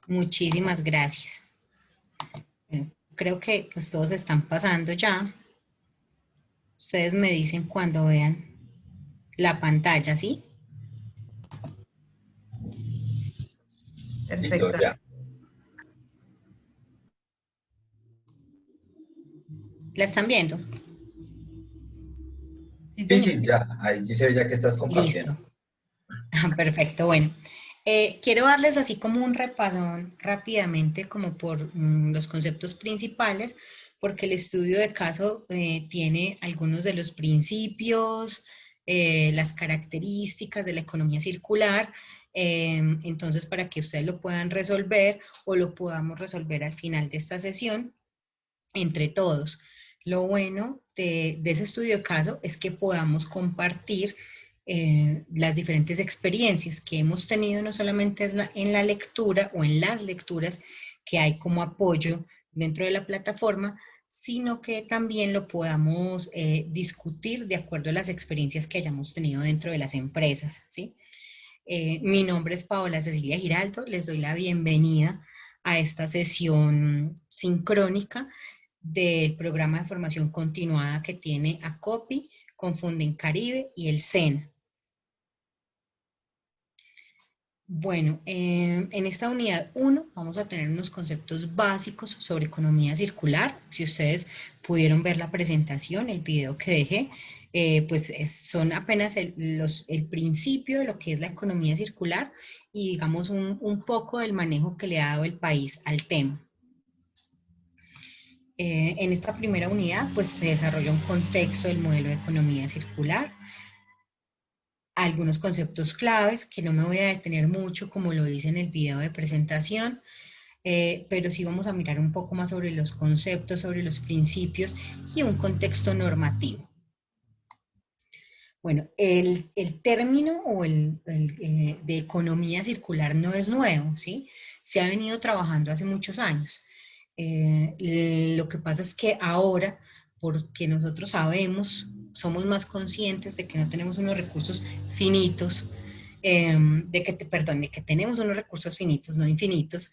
Muchísimas gracias. Bueno, creo que pues todos están pasando ya. Ustedes me dicen cuando vean la pantalla, ¿sí? Listo, Perfecto. ya. ¿La están viendo? Sí, Sí, señor. sí, ya. Ahí se ve ya que estás compartiendo. Listo. Perfecto, bueno. Quiero darles así como un repasón rápidamente como por los conceptos principales, porque el estudio de caso tiene algunos de los principios, las características de la economía circular, entonces para que ustedes lo puedan resolver o lo podamos resolver al final de esta sesión entre todos. Lo bueno de ese estudio de caso es que podamos compartir las diferentes experiencias que hemos tenido no solamente en la lectura o en las lecturas que hay como apoyo dentro de la plataforma, sino que también lo podamos discutir de acuerdo a las experiencias que hayamos tenido dentro de las empresas, ¿sí? Mi nombre es Paola Cecilia Giraldo, les doy la bienvenida a esta sesión sincrónica del programa de formación continuada que tiene ACOPI, Confunden Caribe y el SENA. Bueno, en esta unidad 1 vamos a tener unos conceptos básicos sobre economía circular. Si ustedes pudieron ver la presentación, el video que dejé, pues son apenas el principio de lo que es la economía circular y digamos un poco del manejo que le ha dado el país al tema. En esta primera unidad, pues se desarrolla un contexto del modelo de economía circular, algunos conceptos claves que no me voy a detener mucho como lo dice en el video de presentación, pero sí vamos a mirar un poco más sobre los conceptos, sobre los principios y un contexto normativo. Bueno, el término o de economía circular no es nuevo, ¿sí? Se ha venido trabajando hace muchos años. Lo que pasa es que ahora, porque nosotros sabemos, somos más conscientes de que no tenemos unos recursos finitos, de que tenemos unos recursos finitos, no infinitos,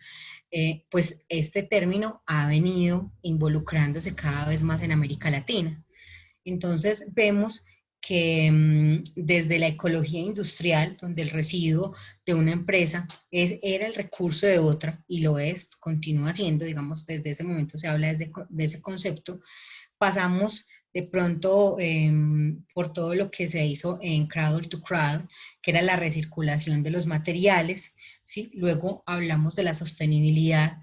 pues este término ha venido involucrándose cada vez más en América Latina. Entonces vemos que desde la ecología industrial, donde el residuo de una empresa era el recurso de otra, y lo es, continúa siendo, digamos, desde ese momento se habla de ese concepto, pasamos de pronto por todo lo que se hizo en Cradle to Cradle, que era la recirculación de los materiales, ¿sí? Luego hablamos de la sostenibilidad,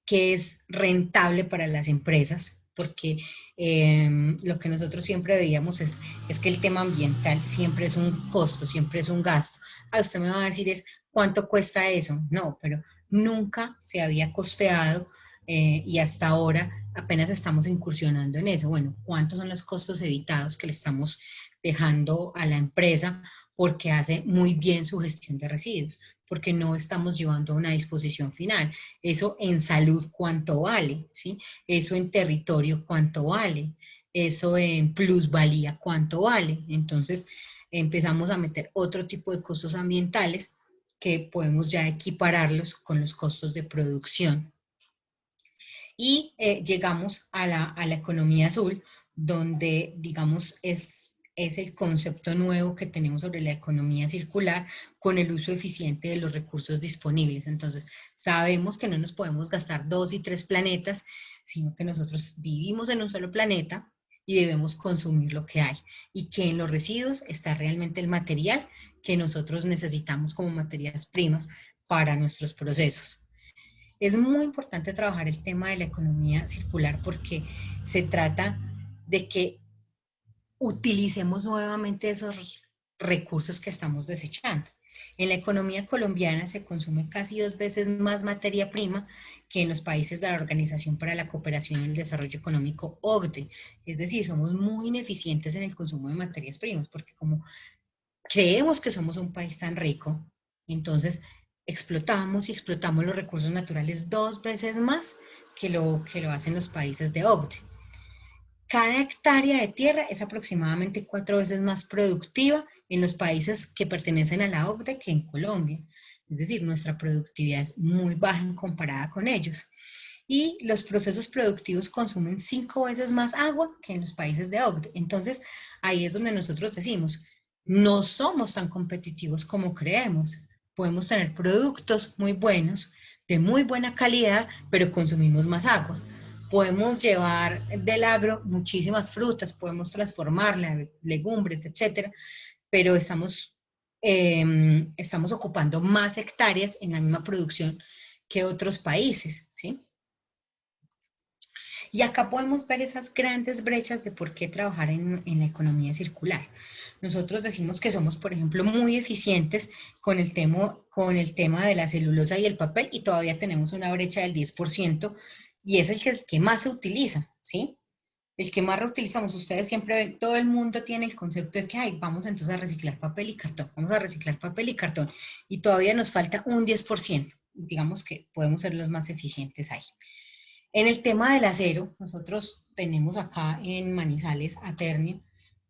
que es rentable para las empresas, porque lo que nosotros siempre veíamos es que el tema ambiental siempre es un costo, siempre es un gasto. Usted me va a decir es, ¿cuánto cuesta eso? No, pero nunca se había costeado y hasta ahora apenas estamos incursionando en eso. Bueno, ¿cuántos son los costos evitados que le estamos dejando a la empresa porque hace muy bien su gestión de residuos? Porque no estamos llevando a una disposición final. Eso en salud, ¿cuánto vale? ¿Sí? Eso en territorio, ¿cuánto vale? Eso en plusvalía, ¿cuánto vale? Entonces empezamos a meter otro tipo de costos ambientales que podemos ya equipararlos con los costos de producción. Y llegamos a la economía azul, donde, digamos, es el concepto nuevo que tenemos sobre la economía circular con el uso eficiente de los recursos disponibles. Entonces, sabemos que no nos podemos gastar 2 y 3 planetas, sino que nosotros vivimos en un solo planeta y debemos consumir lo que hay. Y que en los residuos está realmente el material que nosotros necesitamos como materias primas para nuestros procesos. Es muy importante trabajar el tema de la economía circular porque se trata de que utilicemos nuevamente esos recursos que estamos desechando. En la economía colombiana se consume casi 2 veces más materia prima que en los países de la Organización para la Cooperación y el Desarrollo Económico, OCDE. Es decir, somos muy ineficientes en el consumo de materias primas, porque como creemos que somos un país tan rico, entonces explotamos y explotamos los recursos naturales 2 veces más que lo hacen los países de OCDE. Cada hectárea de tierra es aproximadamente 4 veces más productiva en los países que pertenecen a la OCDE que en Colombia. Es decir, nuestra productividad es muy baja en comparada con ellos. Y los procesos productivos consumen 5 veces más agua que en los países de OCDE. Entonces, ahí es donde nosotros decimos, no somos tan competitivos como creemos. Podemos tener productos muy buenos, de muy buena calidad, pero consumimos más agua. Podemos llevar del agro muchísimas frutas, podemos transformarla, legumbres, etcétera, pero estamos ocupando más hectáreas en la misma producción que otros países, ¿sí? Y acá podemos ver esas grandes brechas de por qué trabajar en la economía circular. Nosotros decimos que somos, por ejemplo, muy eficientes con el tema de la celulosa y el papel y todavía tenemos una brecha del 10% y es el que más se utiliza, ¿sí? El que más reutilizamos. Ustedes siempre ven, todo el mundo tiene el concepto de que, ay, vamos entonces a reciclar papel y cartón, vamos a reciclar papel y cartón y todavía nos falta un 10%. Digamos que podemos ser los más eficientes ahí. En el tema del acero, nosotros tenemos acá en Manizales a Ternium,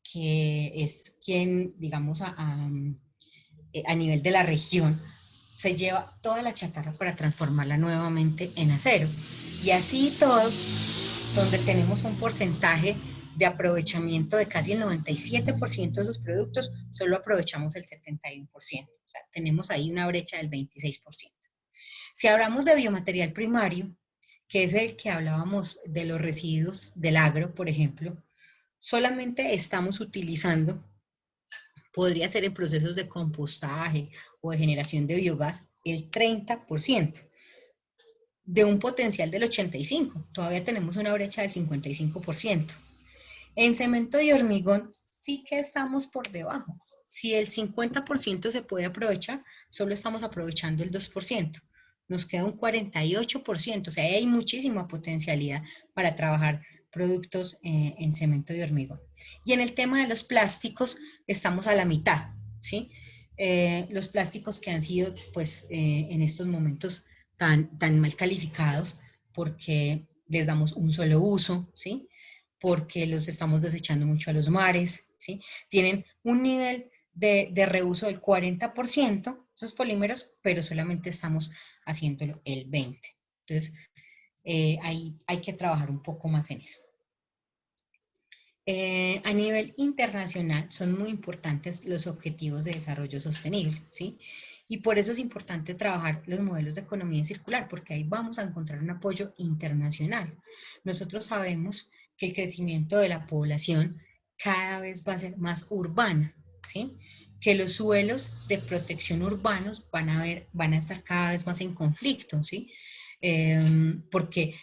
que es quien, digamos, a nivel de la región, se lleva toda la chatarra para transformarla nuevamente en acero. Y así todo, donde tenemos un porcentaje de aprovechamiento de casi el 97% de esos productos, solo aprovechamos el 71%. O sea, tenemos ahí una brecha del 26%. Si hablamos de biomaterial primario, que es el que hablábamos de los residuos del agro, por ejemplo, solamente estamos utilizando, podría ser en procesos de compostaje o de generación de biogás, el 30% de un potencial del 85%. Todavía tenemos una brecha del 55%. En cemento y hormigón sí que estamos por debajo. Si el 50% se puede aprovechar, solo estamos aprovechando el 2%. Nos queda un 48%, o sea, hay muchísima potencialidad para trabajar productos en cemento y hormigón. Y en el tema de los plásticos, estamos a la mitad, ¿sí? Los plásticos que han sido, pues, en estos momentos tan mal calificados porque les damos un solo uso, ¿sí? Porque los estamos desechando mucho a los mares, ¿sí? Tienen un nivel de reuso del 40%, esos polímeros, pero solamente estamos haciéndolo el 20%. Entonces, ahí hay que trabajar un poco más en eso. A nivel internacional son muy importantes los objetivos de desarrollo sostenible, ¿sí? Y por eso es importante trabajar los modelos de economía circular, porque ahí vamos a encontrar un apoyo internacional. Nosotros sabemos que el crecimiento de la población cada vez va a ser más urbana, ¿sí? Que los suelos de protección urbanos van a estar cada vez más en conflicto, ¿sí? Porque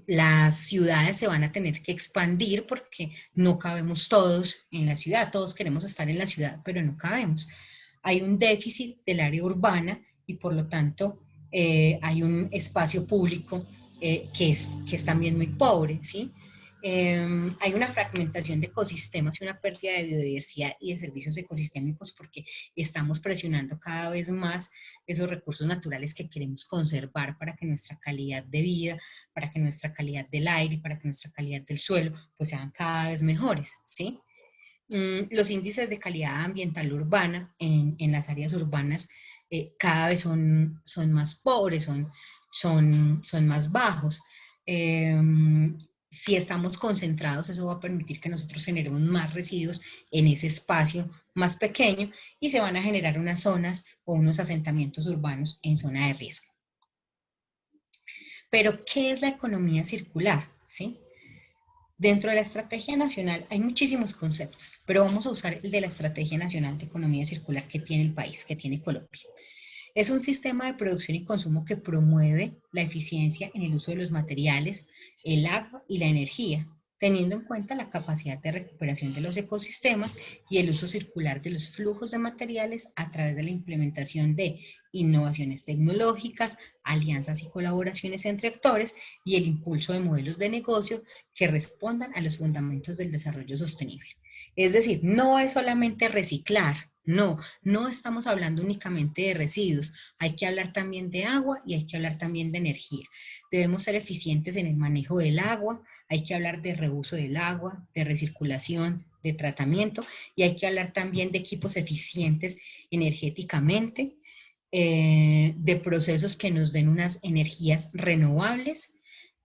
las ciudades se van a tener que expandir porque no cabemos todos en la ciudad, todos queremos estar en la ciudad, pero no cabemos. Hay un déficit del área urbana y por lo tanto hay un espacio público que es también muy pobre, ¿sí? Hay una fragmentación de ecosistemas y una pérdida de biodiversidad y de servicios ecosistémicos porque estamos presionando cada vez más esos recursos naturales que queremos conservar para que nuestra calidad de vida, para que nuestra calidad del aire, para que nuestra calidad del suelo, pues sean cada vez mejores, ¿sí? Los índices de calidad ambiental urbana en las áreas urbanas cada vez son más pobres, son más bajos. Si estamos concentrados, eso va a permitir que nosotros generemos más residuos en ese espacio más pequeño y se van a generar unas zonas o unos asentamientos urbanos en zona de riesgo. Pero, ¿qué es la economía circular? ¿Sí? Dentro de la Estrategia Nacional hay muchísimos conceptos, pero vamos a usar el de la Estrategia Nacional de Economía Circular que tiene el país, que tiene Colombia. Es un sistema de producción y consumo que promueve la eficiencia en el uso de los materiales, el agua y la energía, teniendo en cuenta la capacidad de recuperación de los ecosistemas y el uso circular de los flujos de materiales a través de la implementación de innovaciones tecnológicas, alianzas y colaboraciones entre actores y el impulso de modelos de negocio que respondan a los fundamentos del desarrollo sostenible. Es decir, no es solamente reciclar, no estamos hablando únicamente de residuos, hay que hablar también de agua y hay que hablar también de energía. Debemos ser eficientes en el manejo del agua, hay que hablar de reuso del agua, de recirculación, de tratamiento y hay que hablar también de equipos eficientes energéticamente. de procesos que nos den unas energías renovables,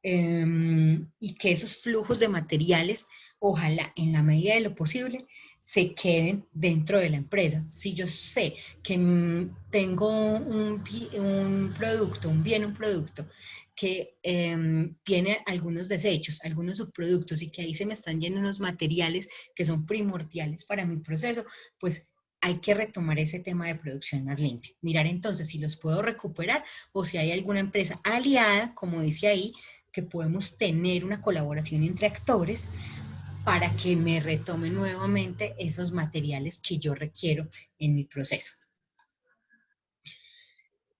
y que esos flujos de materiales, ojalá en la medida de lo posible, se queden dentro de la empresa. Si yo sé que tengo un producto, un producto que tiene algunos desechos, algunos subproductos y que ahí se me están yendo unos materiales que son primordiales para mi proceso, pues hay que retomar ese tema de producción más limpia. Mirar entonces si los puedo recuperar o si hay alguna empresa aliada, como dice ahí, que podemos tener una colaboración entre actores para que me retomen nuevamente esos materiales que yo requiero en mi proceso.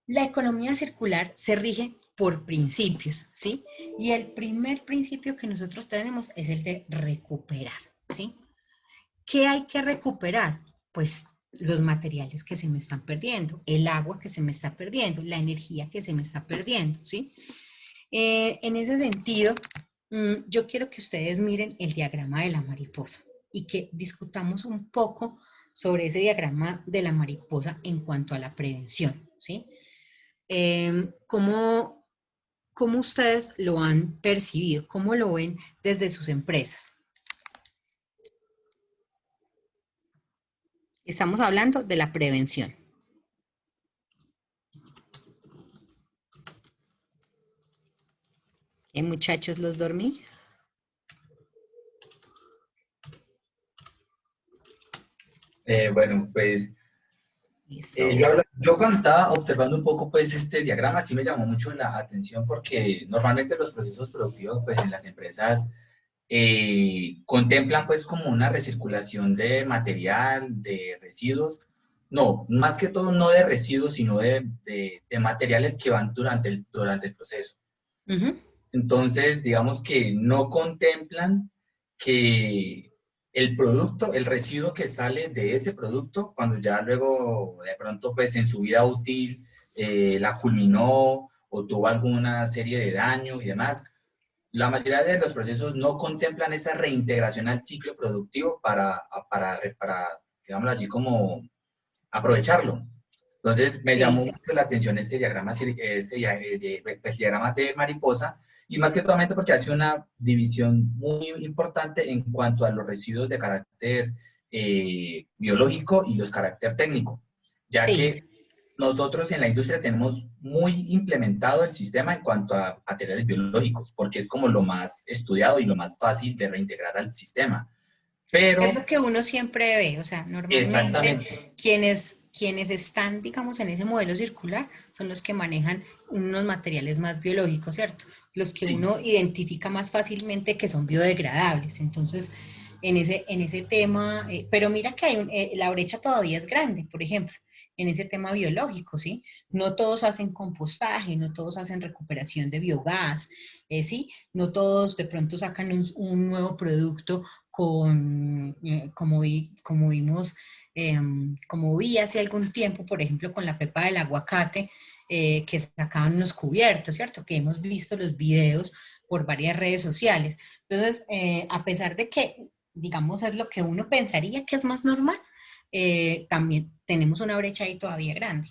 La economía circular se rige por principios, ¿sí? Y el primer principio que nosotros tenemos es el de recuperar, ¿sí? ¿Qué hay que recuperar? Pues los materiales que se me están perdiendo, el agua que se me está perdiendo, la energía que se me está perdiendo, ¿sí? En ese sentido, yo quiero que ustedes miren el diagrama de la mariposa y que discutamos un poco sobre ese diagrama de la mariposa en cuanto a la prevención, ¿sí? ¿Cómo ustedes lo han percibido? ¿Cómo lo ven desde sus empresas? Estamos hablando de la prevención. Muchachos, ¿los dormí? Bueno, pues Eso. yo cuando estaba observando un poco pues este diagrama sí me llamó mucho la atención porque normalmente los procesos productivos pues en las empresas contemplan pues como una recirculación de material, de residuos, no, más que todo no de residuos, sino de materiales que van durante el proceso. Uh-huh. Entonces, digamos que no contemplan que el producto, el residuo que sale de ese producto, cuando ya luego de pronto pues en su vida útil la culminó o tuvo alguna serie de daño y demás, la mayoría de los procesos no contemplan esa reintegración al ciclo productivo para digámoslo así, como aprovecharlo. Entonces, me llamó Sí. mucho la atención este diagrama, el diagrama de mariposa, y más que todo porque hace una división muy importante en cuanto a los residuos de carácter biológico y los carácter técnico, ya Sí. que nosotros en la industria tenemos muy implementado el sistema en cuanto a materiales biológicos, porque es como lo más estudiado y lo más fácil de reintegrar al sistema. Es Pero, lo que uno siempre ve, o sea, exactamente, normalmente quienes están, digamos, en ese modelo circular son los que manejan unos materiales más biológicos, ¿cierto? Los que sí, uno identifica más fácilmente que son biodegradables. Entonces, en ese tema, pero mira que la brecha todavía es grande, por ejemplo, en ese tema biológico, ¿sí? No todos hacen compostaje, no todos hacen recuperación de biogás, ¿sí? No todos de pronto sacan un nuevo producto como vimos, como vi hace algún tiempo, por ejemplo, con la pepa del aguacate, que sacaban unos cubiertos, ¿cierto? Que hemos visto los videos por varias redes sociales. Entonces, a pesar de que, digamos, es lo que uno pensaría que es más normal, también tenemos una brecha ahí todavía grande.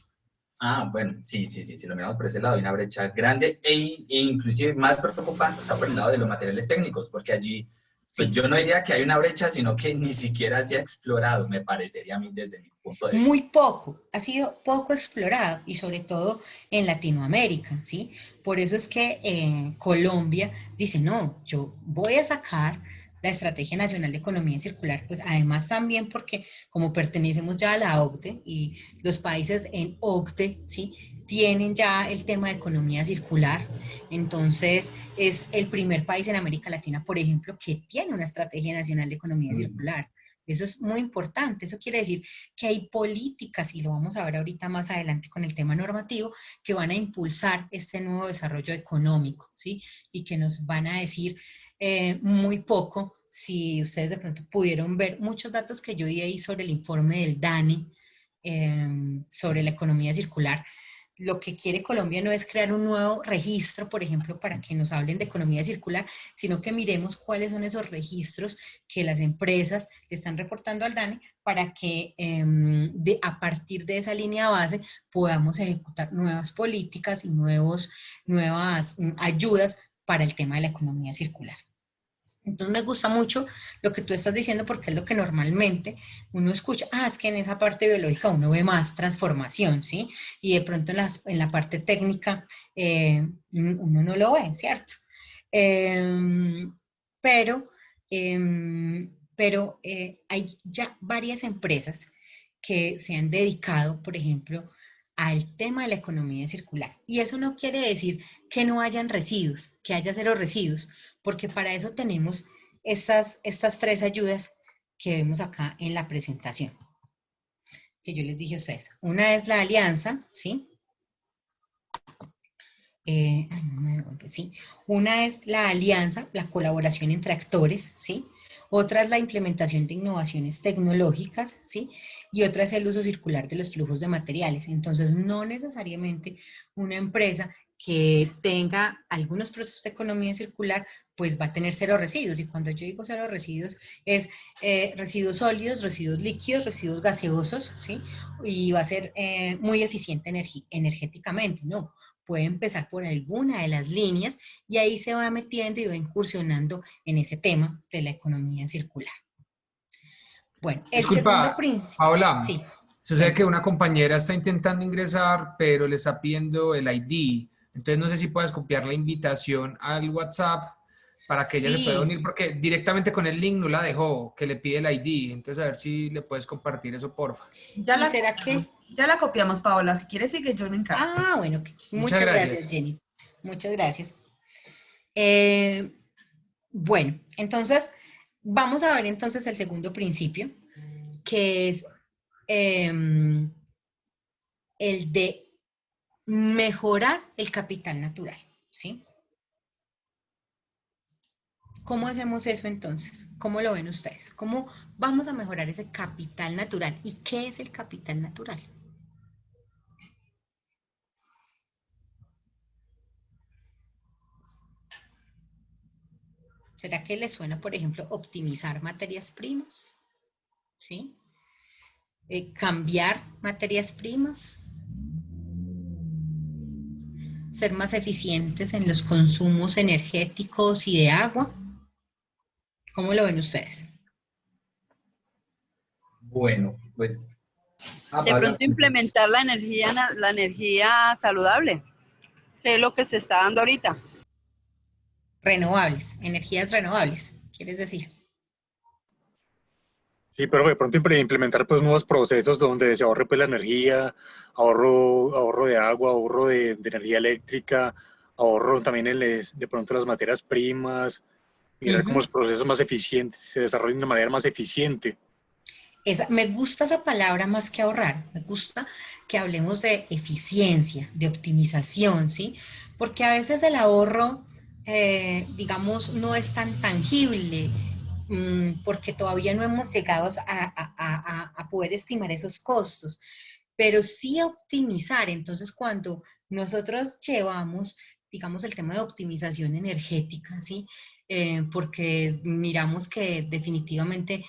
ah, bueno, sí, sí, sí, si lo miramos por ese lado, hay una brecha grande e inclusive más preocupante está por el lado de los materiales técnicos, porque allí, pues Sí. yo no diría que hay una brecha, sino que ni siquiera se ha explorado, me parecería a mí desde mi punto de vista. Muy poco, ha sido poco explorado y sobre todo en Latinoamérica, ¿sí? Por eso es que Colombia dice, no, yo voy a sacar la Estrategia Nacional de Economía Circular, pues además también porque como pertenecemos ya a la OCDE y los países en OCDE, ¿sí? Tienen ya el tema de economía circular, entonces es el primer país en América Latina, por ejemplo, que tiene una Estrategia Nacional de Economía Mm. Circular. Eso es muy importante, eso quiere decir que hay políticas, y lo vamos a ver ahorita más adelante con el tema normativo, que van a impulsar este nuevo desarrollo económico, ¿sí? Y que nos van a decir muy poco, si ustedes de pronto pudieron ver muchos datos que yo di ahí sobre el informe del DANE, sobre la Sí. economía circular, lo que quiere Colombia no es crear un nuevo registro, por ejemplo, para que nos hablen de economía circular, sino que miremos cuáles son esos registros que las empresas le están reportando al DANE para que a partir de esa línea base podamos ejecutar nuevas políticas y nuevas ayudas para el tema de la economía circular. Entonces me gusta mucho lo que tú estás diciendo porque es lo que normalmente uno escucha. Es que en esa parte biológica uno ve más transformación, ¿sí? Y de pronto en la parte técnica uno no lo ve, ¿cierto? Pero hay ya varias empresas que se han dedicado, por ejemplo, al tema de la economía circular. Y eso no quiere decir que no hayan residuos, que haya cero residuos, porque para eso tenemos estas tres ayudas que vemos acá en la presentación, que yo les dije a ustedes. Una es la alianza, ¿sí? Sí. Una es la alianza, la colaboración entre actores, ¿sí? Otra es la implementación de innovaciones tecnológicas, ¿sí? Y otra es el uso circular de los flujos de materiales. Entonces, no necesariamente una empresa que tenga algunos procesos de economía circular, pues va a tener cero residuos. Y cuando yo digo cero residuos, es residuos sólidos, residuos líquidos, residuos gaseosos, ¿sí? Y va a ser muy eficiente energéticamente, ¿no? Puede empezar por alguna de las líneas y ahí se va metiendo y va incursionando en ese tema de la economía circular. Bueno, el segundo Disculpa, principio, Paola, sí, sucede que cuéntame. una compañera está intentando ingresar, pero le está pidiendo el ID. Entonces no sé si puedes copiar la invitación al WhatsApp para que ella se pueda Sí, unir, porque directamente con el link no la dejó, que le pide el ID. Entonces a ver si le puedes compartir eso, porfa. ¿y será que? Ya la copiamos, Paola. Si quieres, sigue, yo me encargo. Bueno, Muchas muchas gracias, gracias. Jenny. Muchas gracias. Eh, bueno, entonces, vamos a ver entonces el segundo principio, que es el de mejorar el capital natural, ¿sí? ¿Cómo hacemos eso entonces? ¿Cómo lo ven ustedes? ¿Cómo vamos a mejorar ese capital natural? ¿Y qué es el capital natural? ¿Será que les suena, por ejemplo, optimizar materias primas? ¿Sí? Cambiar materias primas, ser más eficientes en los consumos energéticos y de agua. ¿Cómo lo ven ustedes? Bueno, pues, De Paula, pronto implementar la energía saludable, que es lo que se está dando ahorita. Renovables, energías renovables, ¿quieres decir? Sí, pero de pronto implementar pues nuevos procesos donde se ahorre pues la energía, ahorro de agua, ahorro de energía eléctrica, ahorro también de pronto las materias primas, mirar cómo los procesos más eficientes se desarrollen de manera más eficiente. Me gusta esa palabra más que ahorrar, me gusta que hablemos de eficiencia, de optimización, ¿sí? Porque a veces el ahorro, digamos, no es tan tangible, porque todavía no hemos llegado a poder estimar esos costos, pero sí optimizar. Entonces, cuando nosotros llevamos, digamos, el tema de optimización energética, ¿sí? Porque miramos que definitivamente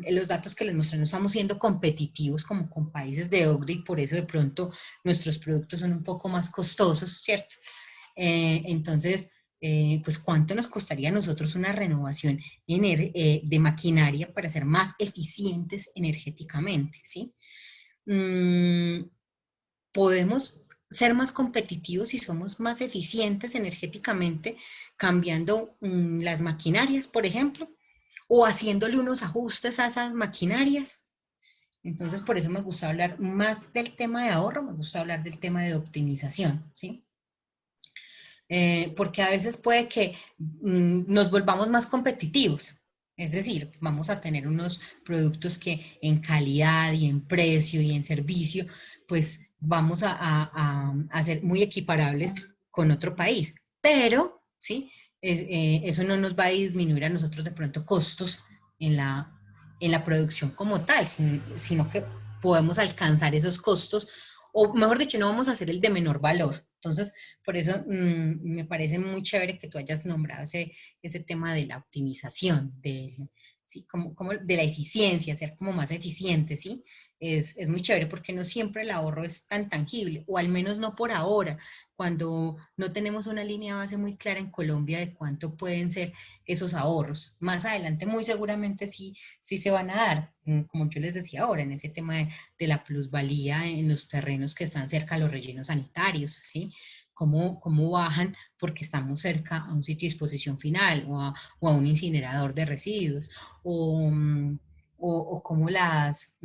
los datos que les mostré no estamos siendo competitivos como con países de OCDE y por eso de pronto nuestros productos son un poco más costosos, ¿cierto? Entonces, pues cuánto nos costaría a nosotros una renovación de maquinaria para ser más eficientes energéticamente, ¿sí? Podemos ser más competitivos y somos más eficientes energéticamente cambiando las maquinarias, por ejemplo, o haciéndole unos ajustes a esas maquinarias. Entonces, por eso me gusta hablar más del tema de ahorro, me gusta hablar del tema de optimización, ¿sí? Porque a veces puede que nos volvamos más competitivos. Es decir, vamos a tener unos productos que en calidad y en precio y en servicio, pues vamos a ser muy equiparables con otro país. Pero, ¿sí? Eso no nos va a disminuir a nosotros de pronto costos en la producción como tal, sino que podemos alcanzar esos costos o mejor dicho, no vamos a hacer el de menor valor. Entonces, por eso me parece muy chévere que tú hayas nombrado ese tema de la optimización, ¿sí? Como de la eficiencia, ser como más eficiente, ¿sí? Es muy chévere porque no siempre el ahorro es tan tangible, o al menos no por ahora, cuando no tenemos una línea base muy clara en Colombia de cuánto pueden ser esos ahorros. Más adelante muy seguramente sí se van a dar, como yo les decía ahora, en ese tema de la plusvalía en los terrenos que están cerca a los rellenos sanitarios, ¿sí? Cómo bajan porque estamos cerca a un sitio de disposición final o a un incinerador de residuos, o cómo las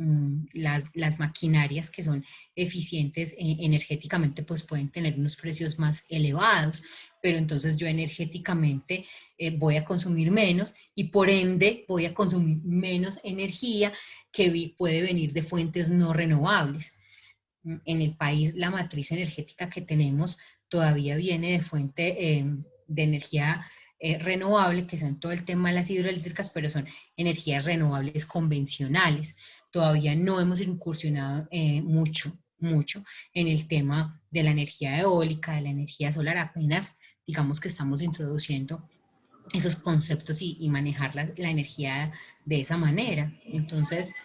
maquinarias que son eficientes energéticamente pues pueden tener unos precios más elevados, pero entonces yo energéticamente voy a consumir menos y por ende voy a consumir menos energía que puede venir de fuentes no renovables. En el país la matriz energética que tenemos todavía viene de fuente de energía renovable, que son todo el tema de las hidroeléctricas, pero son energías renovables convencionales. Todavía no hemos incursionado mucho en el tema de la energía eólica, de la energía solar, apenas digamos que estamos introduciendo esos conceptos y manejar la energía de esa manera. Entonces,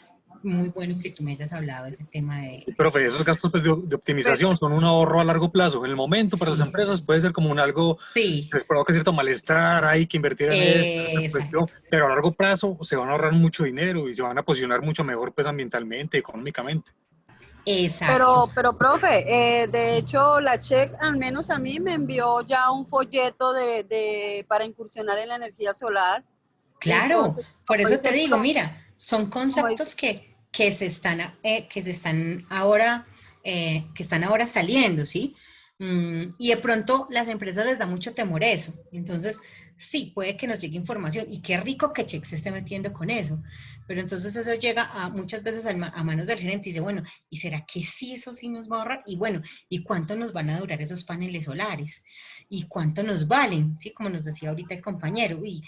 muy bueno que tú me hayas hablado de ese tema de Profe, esos gastos pues, de optimización son un ahorro a largo plazo. En el momento para las sí, empresas puede ser como un algo sí, que les provoca cierto malestar, hay que invertir en esto, esta cuestión, exacto. pero a largo plazo se van a ahorrar mucho dinero y se van a posicionar mucho mejor pues ambientalmente, económicamente. Exacto. Pero profe, de hecho la CHEC al menos a mí me envió ya un folleto para incursionar en la energía solar. Claro, Entonces, por como eso te dice, digo, mira, son como dice, conceptos que se están ahora, que están ahora saliendo, ¿sí? Y de pronto las empresas les da mucho temor eso. Entonces, sí, puede que nos llegue información y qué rico que Check se esté metiendo con eso. Pero entonces eso llega muchas veces a manos del gerente y dice, bueno, ¿y será que sí eso sí nos va a ahorrar? Y bueno, ¿y cuánto nos van a durar esos paneles solares? ¿Y cuánto nos valen? Sí, como nos decía ahorita el compañero, uy,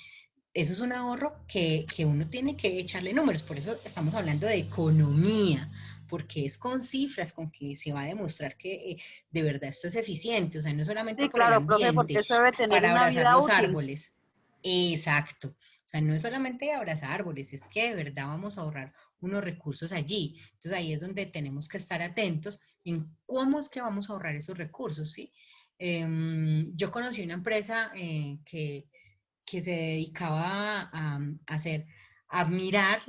eso es un ahorro que uno tiene que echarle números, por eso estamos hablando de economía, porque es con cifras con que se va a demostrar que de verdad esto es eficiente, o sea, no solamente sí, por el claro, profe, porque ambiente, eso debe tener para una abrazar vida los útil. árboles, exacto, o sea, no es solamente abrazar árboles, es que de verdad vamos a ahorrar unos recursos allí, entonces ahí es donde tenemos que estar atentos en cómo es que vamos a ahorrar esos recursos, ¿sí? Yo conocí una empresa que se dedicaba hacer, a mirar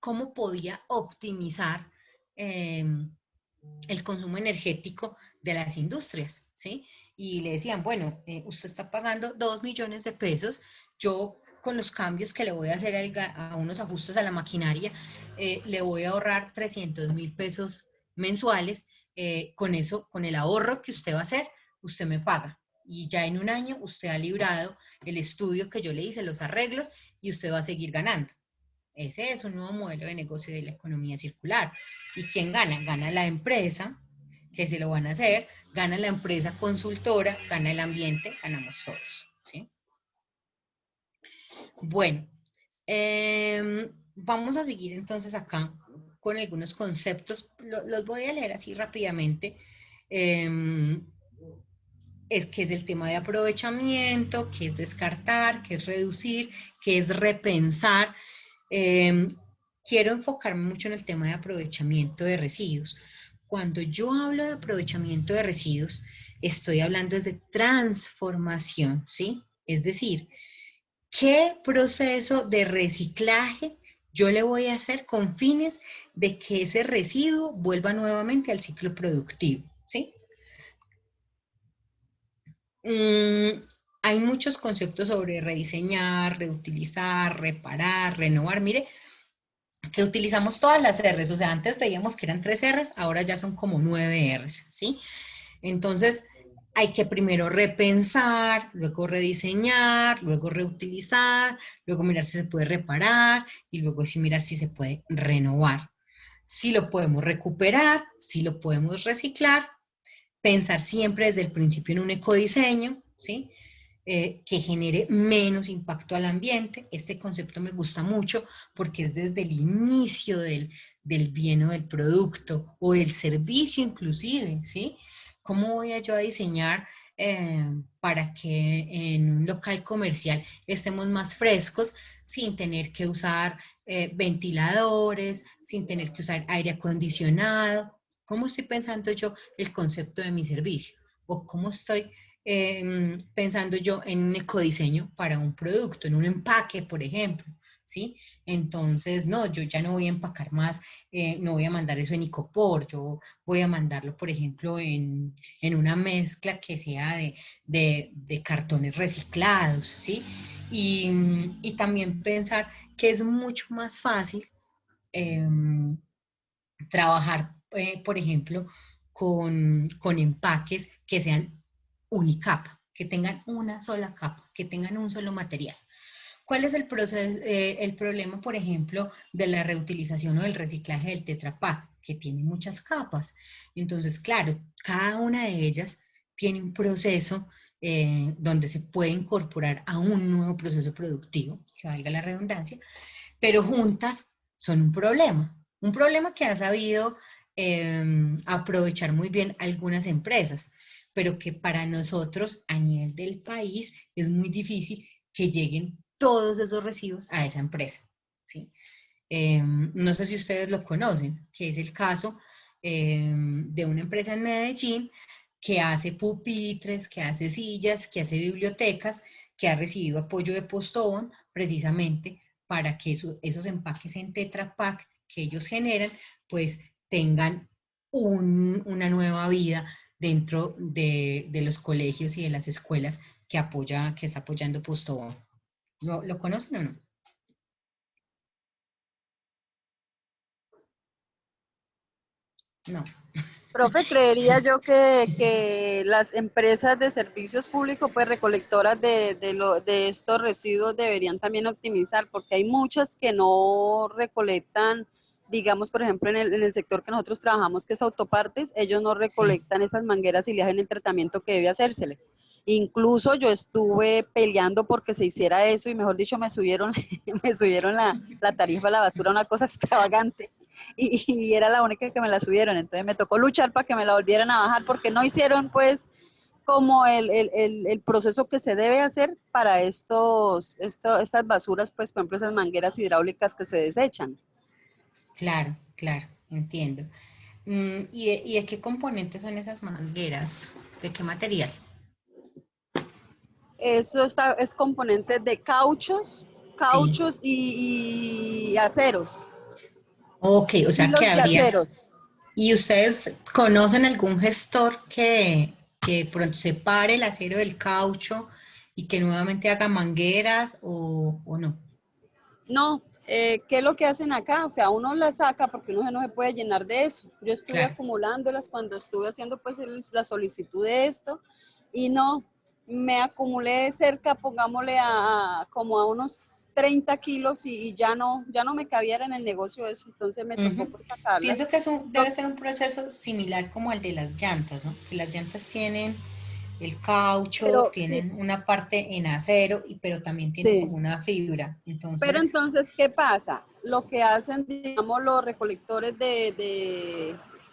cómo podía optimizar el consumo energético de las industrias, ¿sí? Y le decían, bueno, usted está pagando 2 millones de pesos, yo con los cambios que le voy a hacer a unos ajustes a la maquinaria, le voy a ahorrar 300.000 pesos mensuales, con eso, con el ahorro que usted va a hacer, usted me paga. Y ya en un año usted ha librado el estudio que yo le hice, los arreglos, y usted va a seguir ganando. Ese es un nuevo modelo de negocio de la economía circular. ¿Y quién gana? Gana la empresa, que se lo van a hacer, gana la empresa consultora, gana el ambiente, ganamos todos. ¿Sí? Bueno, vamos a seguir entonces acá con algunos conceptos. Los voy a leer así rápidamente. Es que es el tema de aprovechamiento, que es descartar, que es reducir, que es repensar. Quiero enfocarme mucho en el tema de aprovechamiento de residuos. Cuando yo hablo de aprovechamiento de residuos, estoy hablando de transformación, ¿sí? Es decir, ¿qué proceso de reciclaje yo le voy a hacer con fines de que ese residuo vuelva nuevamente al ciclo productivo, ¿sí? Hay muchos conceptos sobre rediseñar, reutilizar, reparar, renovar. Mire, que utilizamos todas las R's, o sea, antes veíamos que eran 3 R's, ahora ya son como 9 R's, ¿sí? Entonces, hay que primero repensar, luego rediseñar, luego reutilizar, luego mirar si se puede reparar y luego sí mirar si se puede renovar. Si lo podemos recuperar, si lo podemos reciclar, pensar siempre desde el principio en un ecodiseño, ¿sí? que genere menos impacto al ambiente. Este concepto me gusta mucho porque es desde el inicio del bien o del producto o del servicio inclusive, ¿sí? ¿Cómo voy yo a diseñar para que en un local comercial estemos más frescos sin tener que usar ventiladores, sin tener que usar aire acondicionado? ¿Cómo estoy pensando yo el concepto de mi servicio? ¿O cómo estoy pensando yo en un ecodiseño para un producto, en un empaque, por ejemplo? ¿Sí? Entonces, no, yo ya no voy a empacar más, no voy a mandar eso en icopor, yo voy a mandarlo, por ejemplo, en una mezcla que sea de cartones reciclados, ¿sí? Y también pensar que es mucho más fácil trabajar, por ejemplo, con empaques que sean unicapa, que tengan una sola capa, que tengan un solo material. ¿Cuál es el proceso, el problema, por ejemplo, de la reutilización o del reciclaje del Tetra Pak? Que tiene muchas capas. Entonces, claro, cada una de ellas tiene un proceso donde se puede incorporar a un nuevo proceso productivo, que valga la redundancia, pero juntas son un problema que ha sabido aprovechar muy bien algunas empresas, pero que para nosotros a nivel del país es muy difícil que lleguen todos esos residuos a esa empresa, ¿sí? No sé si ustedes lo conocen, que es el caso de una empresa en Medellín que hace pupitres, que hace sillas, que hace bibliotecas, que ha recibido apoyo de Postobón precisamente para que esos empaques en Tetra Pak que ellos generan, pues tengan una nueva vida dentro de los colegios y de las escuelas que está apoyando Postobón. ¿Lo conocen o no? No. Profe, creería yo que las empresas de servicios públicos, pues recolectoras de estos residuos deberían también optimizar, porque hay muchas que no recolectan, digamos, por ejemplo, en el sector que nosotros trabajamos, que es autopartes, ellos no recolectan esas mangueras y le hacen el tratamiento que debe hacérsele. Incluso yo estuve peleando porque se hiciera eso y, mejor dicho, me subieron la tarifa de la basura, una cosa extravagante. Y era la única que me la subieron, entonces me tocó luchar para que me la volvieran a bajar porque no hicieron pues como el proceso que se debe hacer para estas basuras, pues por ejemplo esas mangueras hidráulicas que se desechan. Claro, claro, entiendo. ¿Y de qué componentes son esas mangueras? ¿De qué material? Eso es componente de cauchos Sí. y aceros, Ok, o sea que hilos de habría. aceros. ¿Y ustedes conocen algún gestor que pronto separe el acero del caucho y que nuevamente haga mangueras o no? No, ¿qué es lo que hacen acá? O sea, uno las saca porque uno no se puede llenar de eso. Yo estuve Claro. acumulándolas cuando estuve haciendo pues la solicitud de esto y no, me acumulé cerca, pongámosle como a unos 30 kilos y ya no me cabía en el negocio eso, entonces me tocó pues sacarlas. Pienso que debe ser un proceso similar como el de las llantas, ¿no? Que las llantas tienen el caucho, Pero sí, tienen una parte en acero, pero también tienen como sí. una fibra. Pero Entonces, entonces, ¿qué pasa? Lo que hacen, digamos, los recolectores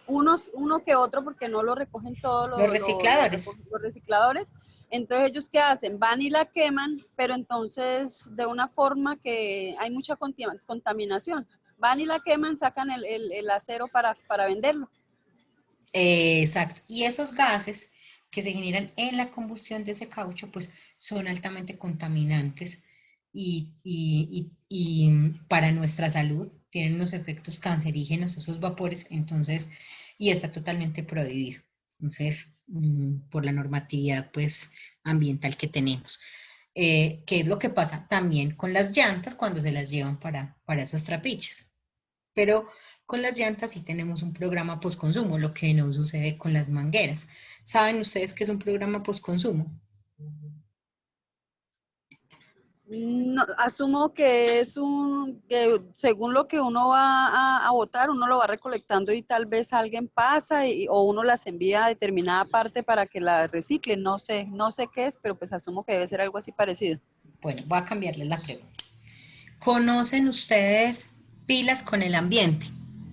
uno que otro, porque no lo recogen todos los recicladores. los recicladores, entonces ellos ¿qué hacen? Van y la queman, pero entonces de una forma que hay mucha contaminación. Van y la queman, sacan el acero para venderlo. Exacto. Y esos gases que se generan en la combustión de ese caucho, pues son altamente contaminantes y para nuestra salud tienen unos efectos cancerígenos, esos vapores, entonces, y está totalmente prohibido. Entonces, por la normatividad, pues, ambiental que tenemos. ¿Qué es lo que pasa también con las llantas cuando se las llevan para esos trapiches? Pero con las llantas sí tenemos un programa postconsumo, lo que no sucede con las mangueras. ¿Saben ustedes qué es un programa postconsumo? No, asumo que es que según lo que uno va a votar, uno lo va recolectando y tal vez alguien pasa o uno las envía a determinada parte para que la reciclen. No sé qué es, pero pues asumo que debe ser algo así parecido. Bueno, voy a cambiarles la pregunta. ¿Conocen ustedes Pilas con el Ambiente?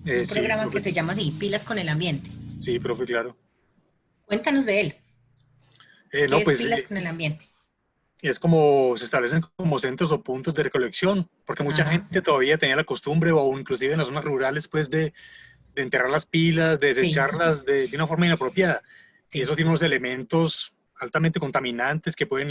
Un Sí, programa que profe. se llama así, Pilas con el Ambiente. Sí, profe, claro. Cuéntanos de él. ¿Qué No, es pues Pilas con el Ambiente? es como se establecen como centros o puntos de recolección, porque mucha Ajá, gente todavía tenía la costumbre, o inclusive en las zonas rurales, pues de enterrar las pilas, de sí, desecharlas de una forma inapropiada. Y sí. eso tiene unos elementos altamente contaminantes que pueden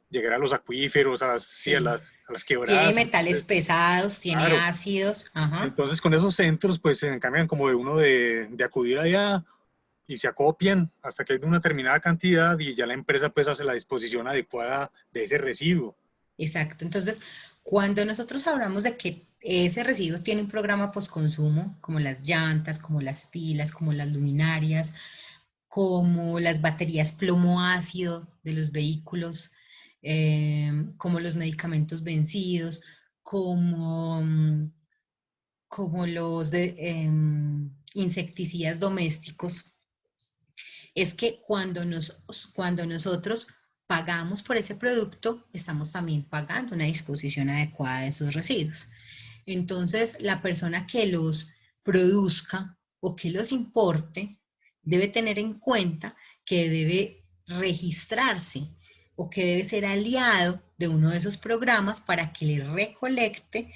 llegar a los acuíferos, sí, Sí. a las Tiene quebradas. metales Entonces, pesados, tiene claro. ácidos, ajá. Entonces, con esos centros, pues se encargan como de uno de acudir allá y se acopian hasta que hay una determinada cantidad y ya la empresa pues hace la disposición adecuada de ese residuo. Exacto. Entonces, cuando nosotros hablamos de que ese residuo tiene un programa postconsumo, como las llantas, como las pilas, como las luminarias, como las baterías plomo ácido de los vehículos, como los medicamentos vencidos, como, como los insecticidas domésticos, es que cuando nosotros pagamos por ese producto, estamos también pagando una disposición adecuada de esos residuos. Entonces, la persona que los produzca o que los importe debe tener en cuenta que debe registrarse o que debe ser aliado de uno de esos programas para que le recolecte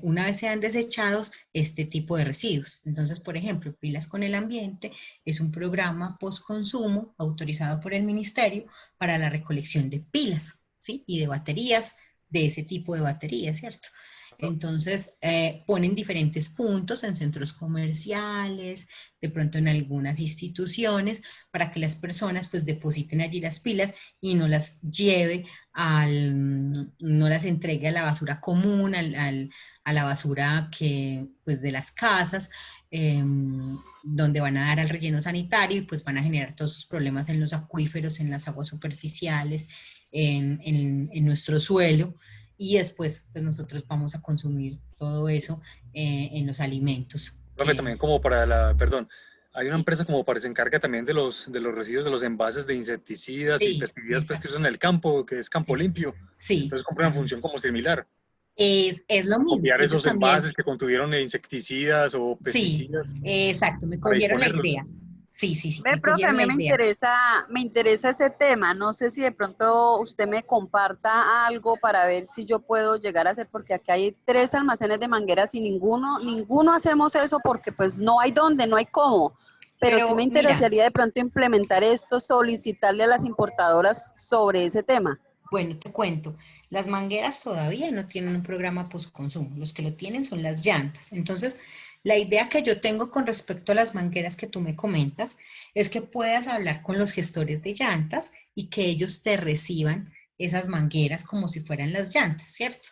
una vez sean desechados este tipo de residuos. Entonces, por ejemplo, Pilas con el Ambiente es un programa postconsumo autorizado por el Ministerio para la recolección de pilas, ¿sí? Y de baterías, de ese tipo de baterías, ¿cierto? Entonces, ponen diferentes puntos en centros comerciales, de pronto en algunas instituciones, para que las personas pues depositen allí las pilas y no las lleve no las entregue a la basura común, a la basura que pues de las casas, donde van a dar al relleno sanitario y pues van a generar todos esos problemas en los acuíferos, en las aguas superficiales, en nuestro suelo y después pues nosotros vamos a consumir todo eso en los alimentos. Profe, también como perdón, hay una empresa como para se encarga también de los residuos, de los envases de insecticidas y Sí, pesticidas pues, que exacto. usan en el campo, que es Campo Sí, Limpio. sí. Entonces cumple una función como similar. Es lo mismo. Copiar Ellos esos también. envases que contuvieron insecticidas o Sí, pesticidas exacto. Me para cogieron la disponerlos. idea. Sí, sí, sí. Ve, Me profe, a cogieron mí la idea. me interesa ese tema. No sé si de pronto usted me comparta algo para ver si yo puedo llegar a hacer, porque aquí hay 3 almacenes de mangueras y ninguno hacemos eso porque pues no hay dónde, no hay cómo. Pero sí me Pero mira, interesaría de pronto implementar esto, solicitarle a las importadoras sobre ese tema. bueno, te cuento, las mangueras todavía no tienen un programa postconsumo, los que lo tienen son las llantas. Entonces, la idea que yo tengo con respecto a las mangueras que tú me comentas es que puedas hablar con los gestores de llantas y que ellos te reciban esas mangueras como si fueran las llantas, ¿cierto?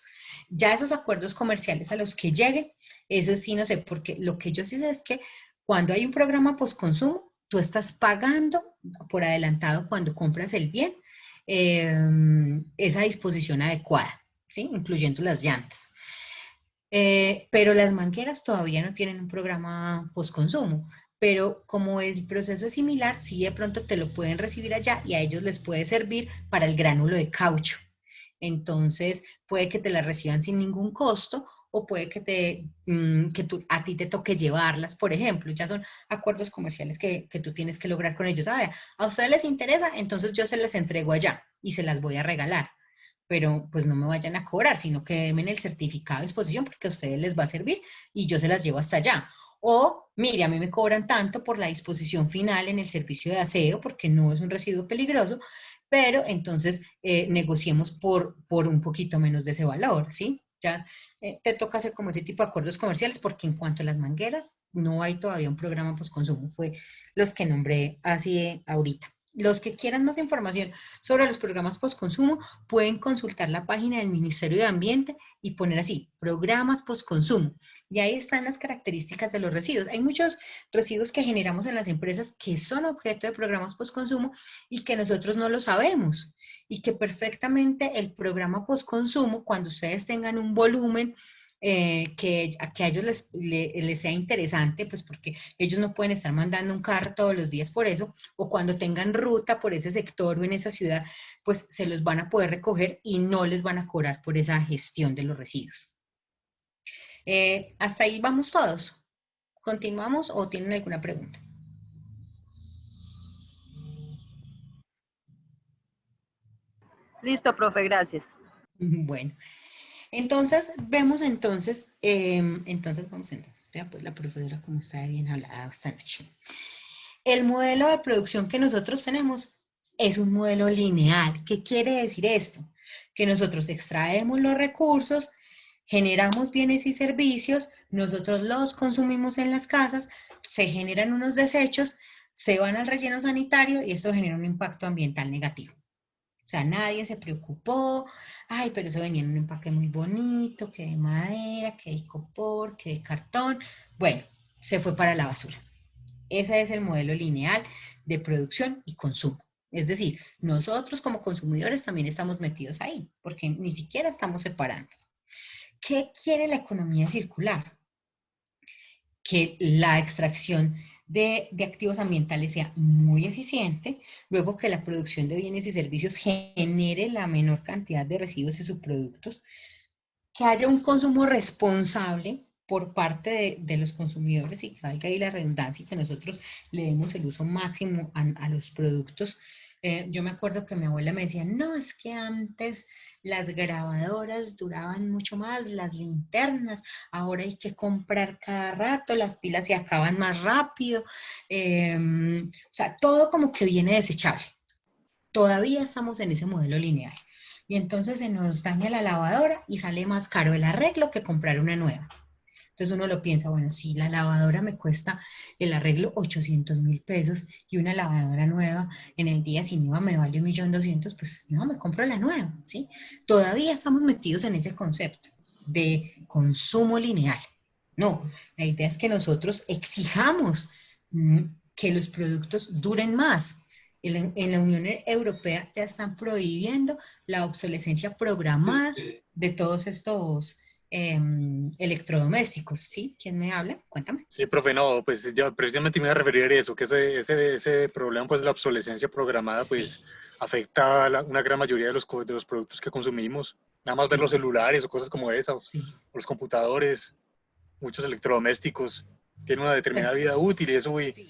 Ya esos acuerdos comerciales a los que lleguen, eso sí no sé, porque lo que yo sí sé es que cuando hay un programa postconsumo, tú estás pagando por adelantado cuando compras el bien esa disposición adecuada, ¿sí? Incluyendo las llantas. Pero las mangueras todavía no tienen un programa postconsumo, pero como el proceso es similar, sí de pronto te lo pueden recibir allá y a ellos les puede servir para el gránulo de caucho. Entonces, puede que te la reciban sin ningún costo o puede a ti te toque llevarlas, por ejemplo, ya son acuerdos comerciales que tú tienes que lograr con ellos. A ustedes les interesa, entonces yo se las entrego allá y se las voy a regalar, pero pues no me vayan a cobrar, sino que denme el certificado de disposición porque a ustedes les va a servir y yo se las llevo hasta allá. O, mire, a mí me cobran tanto por la disposición final en el servicio de aseo porque no es un residuo peligroso, pero entonces negociemos por un poquito menos de ese valor, ¿sí? Ya te toca hacer como ese tipo de acuerdos comerciales porque en cuanto a las mangueras, no hay todavía un programa postconsumo, fue los que nombré así ahorita. Los que quieran más información sobre los programas postconsumo pueden consultar la página del Ministerio de Ambiente y poner así, programas postconsumo. Y ahí están las características de los residuos. Hay muchos residuos que generamos en las empresas que son objeto de programas postconsumo y que nosotros no lo sabemos. y que perfectamente el programa postconsumo, cuando ustedes tengan un volumen que a ellos les sea interesante, pues porque ellos no pueden estar mandando un carro todos los días por eso, o cuando tengan ruta por ese sector o en esa ciudad, pues se los van a poder recoger y no les van a cobrar por esa gestión de los residuos. ¿Hasta ahí vamos todos? ¿Continuamos o tienen alguna pregunta? Listo, profe, gracias. Bueno, entonces vemos entonces, vea pues la profesora como está bien hablada esta noche. El modelo de producción que nosotros tenemos es un modelo lineal. ¿Qué quiere decir esto? Que nosotros extraemos los recursos, generamos bienes y servicios, nosotros los consumimos en las casas, se generan unos desechos, se van al relleno sanitario y esto genera un impacto ambiental negativo. O sea, nadie se preocupó, ay, pero eso venía en un empaque muy bonito, que de madera, que de icopor, que de cartón. Bueno, se fue para la basura. Ese es el modelo lineal de producción y consumo. Es decir, nosotros como consumidores también estamos metidos ahí, porque ni siquiera estamos separando. ¿Qué quiere la economía circular? Que la extracción de activos ambientales sea muy eficiente, luego que la producción de bienes y servicios genere la menor cantidad de residuos y subproductos, que haya un consumo responsable por parte de los consumidores y que valga ahí la redundancia y que nosotros le demos el uso máximo a los productos. Yo me acuerdo que mi abuela me decía, no, es que antes las grabadoras duraban mucho más, las linternas, ahora hay que comprar cada rato, las pilas se acaban más rápido, o sea, todo como que viene desechable. Todavía estamos en ese modelo lineal. Y entonces se nos daña la lavadora y sale más caro el arreglo que comprar una nueva. Entonces uno lo piensa, bueno, si la lavadora me cuesta el arreglo 800.000 pesos y una lavadora nueva en el día sin IVA me vale 1.200.000, pues no, me compro la nueva, ¿sí? Todavía estamos metidos en ese concepto de consumo lineal. No, la idea es que nosotros exijamos que los productos duren más. En la Unión Europea ya están prohibiendo la obsolescencia programada de todos estos electrodomésticos, ¿sí? ¿Quién me habla? Cuéntame. Sí, profe, no, pues ya precisamente me iba a referir a eso, que ese problema, pues la obsolescencia programada, Sí, pues afecta a una gran mayoría de los productos que consumimos. Nada más ver sí, los celulares o cosas como esa, o sí. los computadores, muchos electrodomésticos, tienen una determinada vida útil y eso, uy, Sí.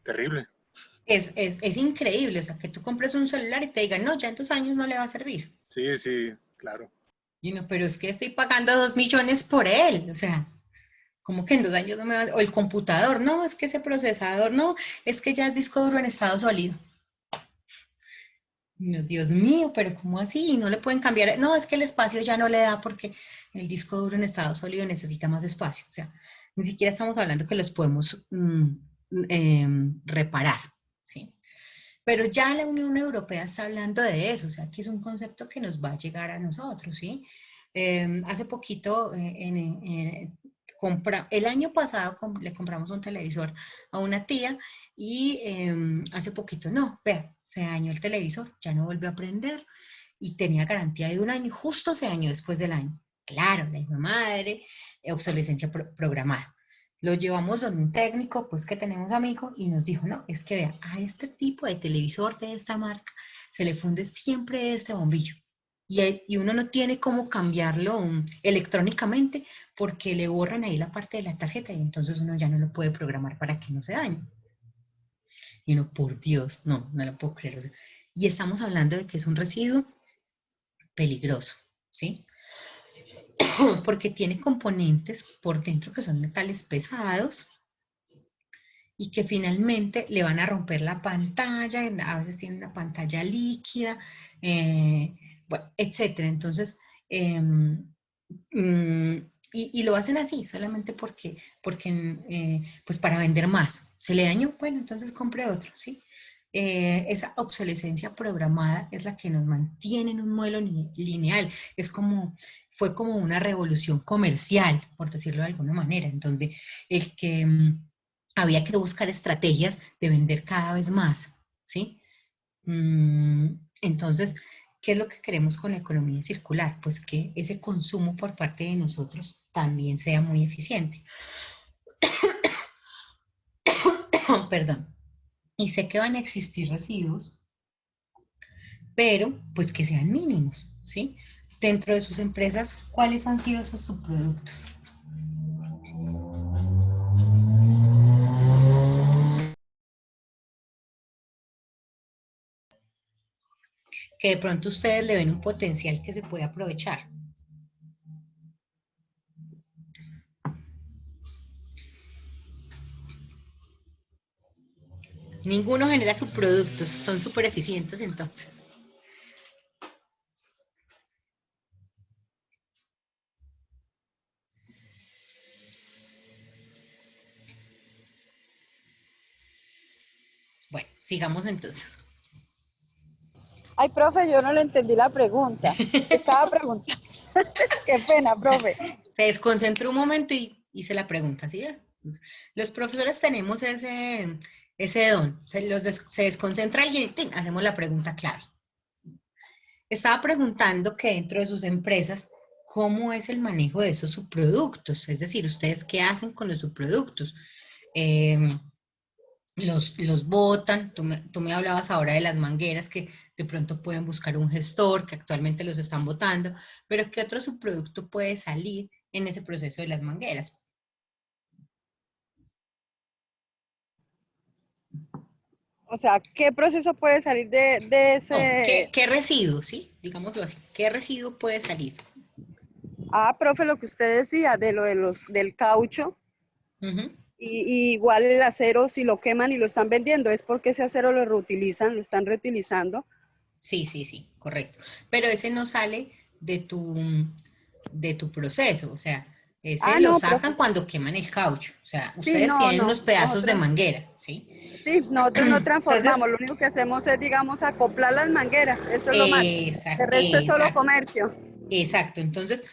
terrible. Es increíble, o sea, que tú compres un celular y te digan, no, ya en 2 años no le va a servir. Sí, sí, claro. Y no, pero es que estoy pagando 2 millones por él, o sea, como que en 2 años no me va a... O el computador, no, es que ese procesador, no, es que ya es disco duro en estado sólido. No, Dios mío, pero ¿cómo así? No le pueden cambiar. No, es que el espacio ya no le da porque el disco duro en estado sólido necesita más espacio. O sea, ni siquiera estamos hablando que los podemos reparar, ¿sí? Pero ya la Unión Europea está hablando de eso, o sea, que es un concepto que nos va a llegar a nosotros, ¿sí? Hace poquito, el año pasado le compramos un televisor a una tía y hace poquito, no, vea, se dañó el televisor, ya no volvió a prender y tenía garantía de 1 año, justo se dañó después del año. Claro, la misma madre, obsolescencia programada. Lo llevamos a un técnico, pues que tenemos amigo, y nos dijo, no, es que vea, a este tipo de televisor de esta marca se le funde siempre este bombillo. Y uno no tiene cómo cambiarlo electrónicamente porque le borran ahí la parte de la tarjeta y entonces uno ya no lo puede programar para que no se dañe. Y uno, por Dios, no lo puedo creer. O sea, y estamos hablando de que es un residuo peligroso, ¿sí? Porque tiene componentes por dentro que son metales pesados y que finalmente le van a romper la pantalla, a veces tiene una pantalla líquida, bueno, etcétera. Entonces, y lo hacen así, solamente porque pues para vender más. Se le dañó, bueno, entonces compre otro, ¿sí? Esa obsolescencia programada es la que nos mantiene en un modelo lineal. Fue como una revolución comercial, por decirlo de alguna manera, en donde el que había que buscar estrategias de vender cada vez más, ¿sí? Entonces, ¿qué es lo que queremos con la economía circular? Pues que ese consumo por parte de nosotros también sea muy eficiente. Perdón. Y sé que van a existir residuos, pero pues que sean mínimos, ¿sí? Dentro de sus empresas, ¿cuáles han sido esos subproductos? Que de pronto ustedes le ven un potencial que se puede aprovechar. Ninguno genera subproductos, son súper eficientes entonces. Bueno, sigamos entonces. Ay, profe, yo no le entendí la pregunta. Estaba preguntando. Qué pena, profe. Se desconcentró un momento y hice la pregunta, ¿sí? Los profesores tenemos ese don. Se desconcentra alguien y ¡ting! Hacemos la pregunta clave. Estaba preguntando que dentro de sus empresas, ¿cómo es el manejo de esos subproductos? Es decir, ¿ustedes qué hacen con los subproductos? Los botan, tú me hablabas ahora de las mangueras que de pronto pueden buscar un gestor, que actualmente los están botando, pero ¿qué otro subproducto puede salir en ese proceso de las mangueras? O sea, ¿qué proceso puede salir de ese? No, ¿qué residuo, sí? Digámoslo así, ¿qué residuo puede salir? Ah, profe, lo que usted decía de lo de del caucho, y igual el acero, si lo queman y lo están vendiendo, es porque ese acero lo reutilizan, lo están reutilizando. Sí, correcto. Pero ese no sale de tu proceso, o sea, ese lo No, sacan profe. cuando queman el caucho. O sea, Sí, ustedes tienen unos pedazos de nosotros, manguera, ¿sí? sí, nosotros no Entonces, transformamos, lo único que hacemos es, digamos, acoplar las mangueras, eso es lo malo. El resto es solo exacto, comercio. exacto. Entonces,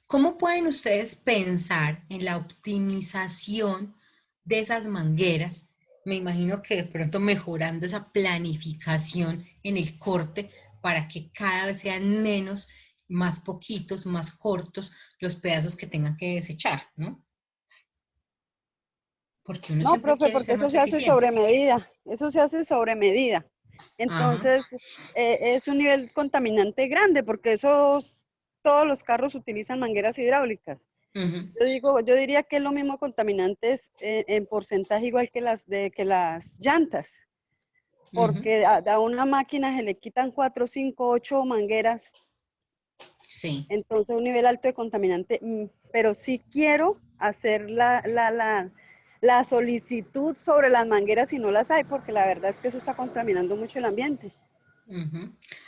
¿cómo pueden ustedes pensar en la optimización de esas mangueras? Me imagino que de pronto mejorando esa planificación en el corte para que cada vez sean menos, más poquitos, más cortos los pedazos que tengan que desechar, ¿no? Porque uno No, siempre profe, quiere porque ser eso más se hace eficiente. sobre medida, eso se hace sobre medida. Ajá. Entonces, es un nivel contaminante grande, porque todos los carros utilizan mangueras hidráulicas. Uh-huh. Yo diría que es lo mismo contaminantes en porcentaje igual que que las llantas, porque a una máquina se le quitan 4, 5, 8 mangueras, Sí. entonces un nivel alto de contaminante, pero sí quiero hacer la solicitud sobre las mangueras si no las hay, porque la verdad es que eso está contaminando mucho el ambiente.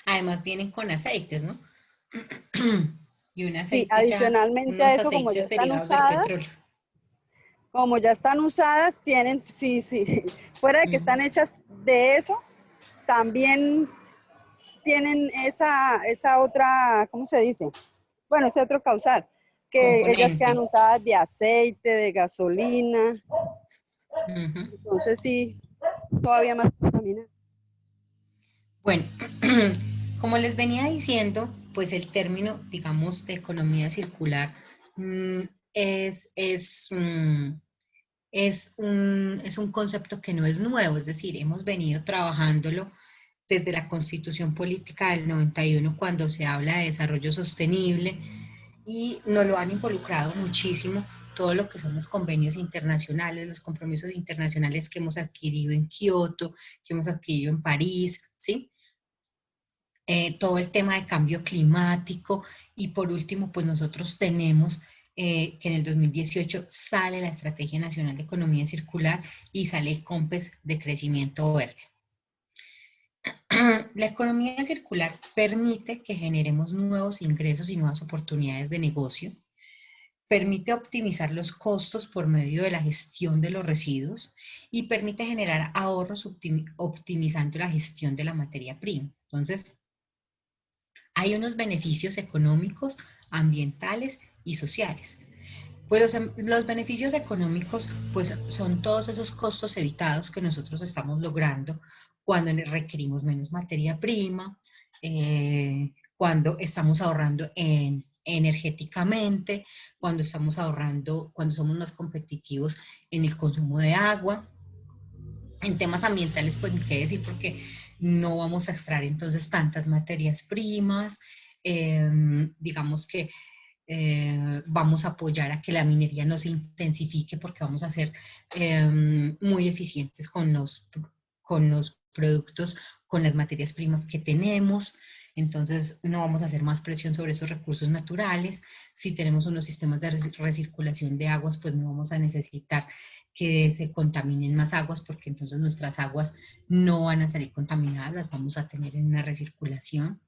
Además vienen con aceites, ¿no? Y un Sí, aceite ya, adicionalmente a unos eso, aceites derivados del petróleo. como ya están usadas, tienen, sí, fuera de que están hechas de eso, también tienen esa otra, ¿cómo se dice? Bueno, ese otro causal, que ellas Componente. quedan usadas de aceite, de gasolina, entonces sí, todavía más contaminante. Bueno, como les venía diciendo, pues el término, digamos, de economía circular es un concepto que no es nuevo, es decir, hemos venido trabajándolo desde la Constitución Política del 91 cuando se habla de desarrollo sostenible y nos lo han involucrado muchísimo todo lo que son los convenios internacionales, los compromisos internacionales que hemos adquirido en Kioto, que hemos adquirido en París, ¿sí? Todo el tema de cambio climático y por último, pues nosotros tenemos que en el 2018 sale la Estrategia Nacional de Economía Circular y sale el COMPES de Crecimiento Verde. La economía circular permite que generemos nuevos ingresos y nuevas oportunidades de negocio, permite optimizar los costos por medio de la gestión de los residuos y permite generar ahorros optimizando la gestión de la materia prima. Entonces, hay unos beneficios económicos, ambientales y sociales. Pues los beneficios económicos pues, son todos esos costos evitados que nosotros estamos logrando cuando requerimos menos materia prima, cuando estamos ahorrando energéticamente, cuando estamos ahorrando, cuando somos más competitivos en el consumo de agua. En temas ambientales, pues ni qué decir, porque no vamos a extraer entonces tantas materias primas, digamos que vamos a apoyar a que la minería no se intensifique porque vamos a ser muy eficientes con los productos, con las materias primas que tenemos. Entonces no vamos a hacer más presión sobre esos recursos naturales. Si tenemos unos sistemas de recirculación de aguas, pues no vamos a necesitar que se contaminen más aguas, porque entonces nuestras aguas no van a salir contaminadas, las vamos a tener en una recirculación.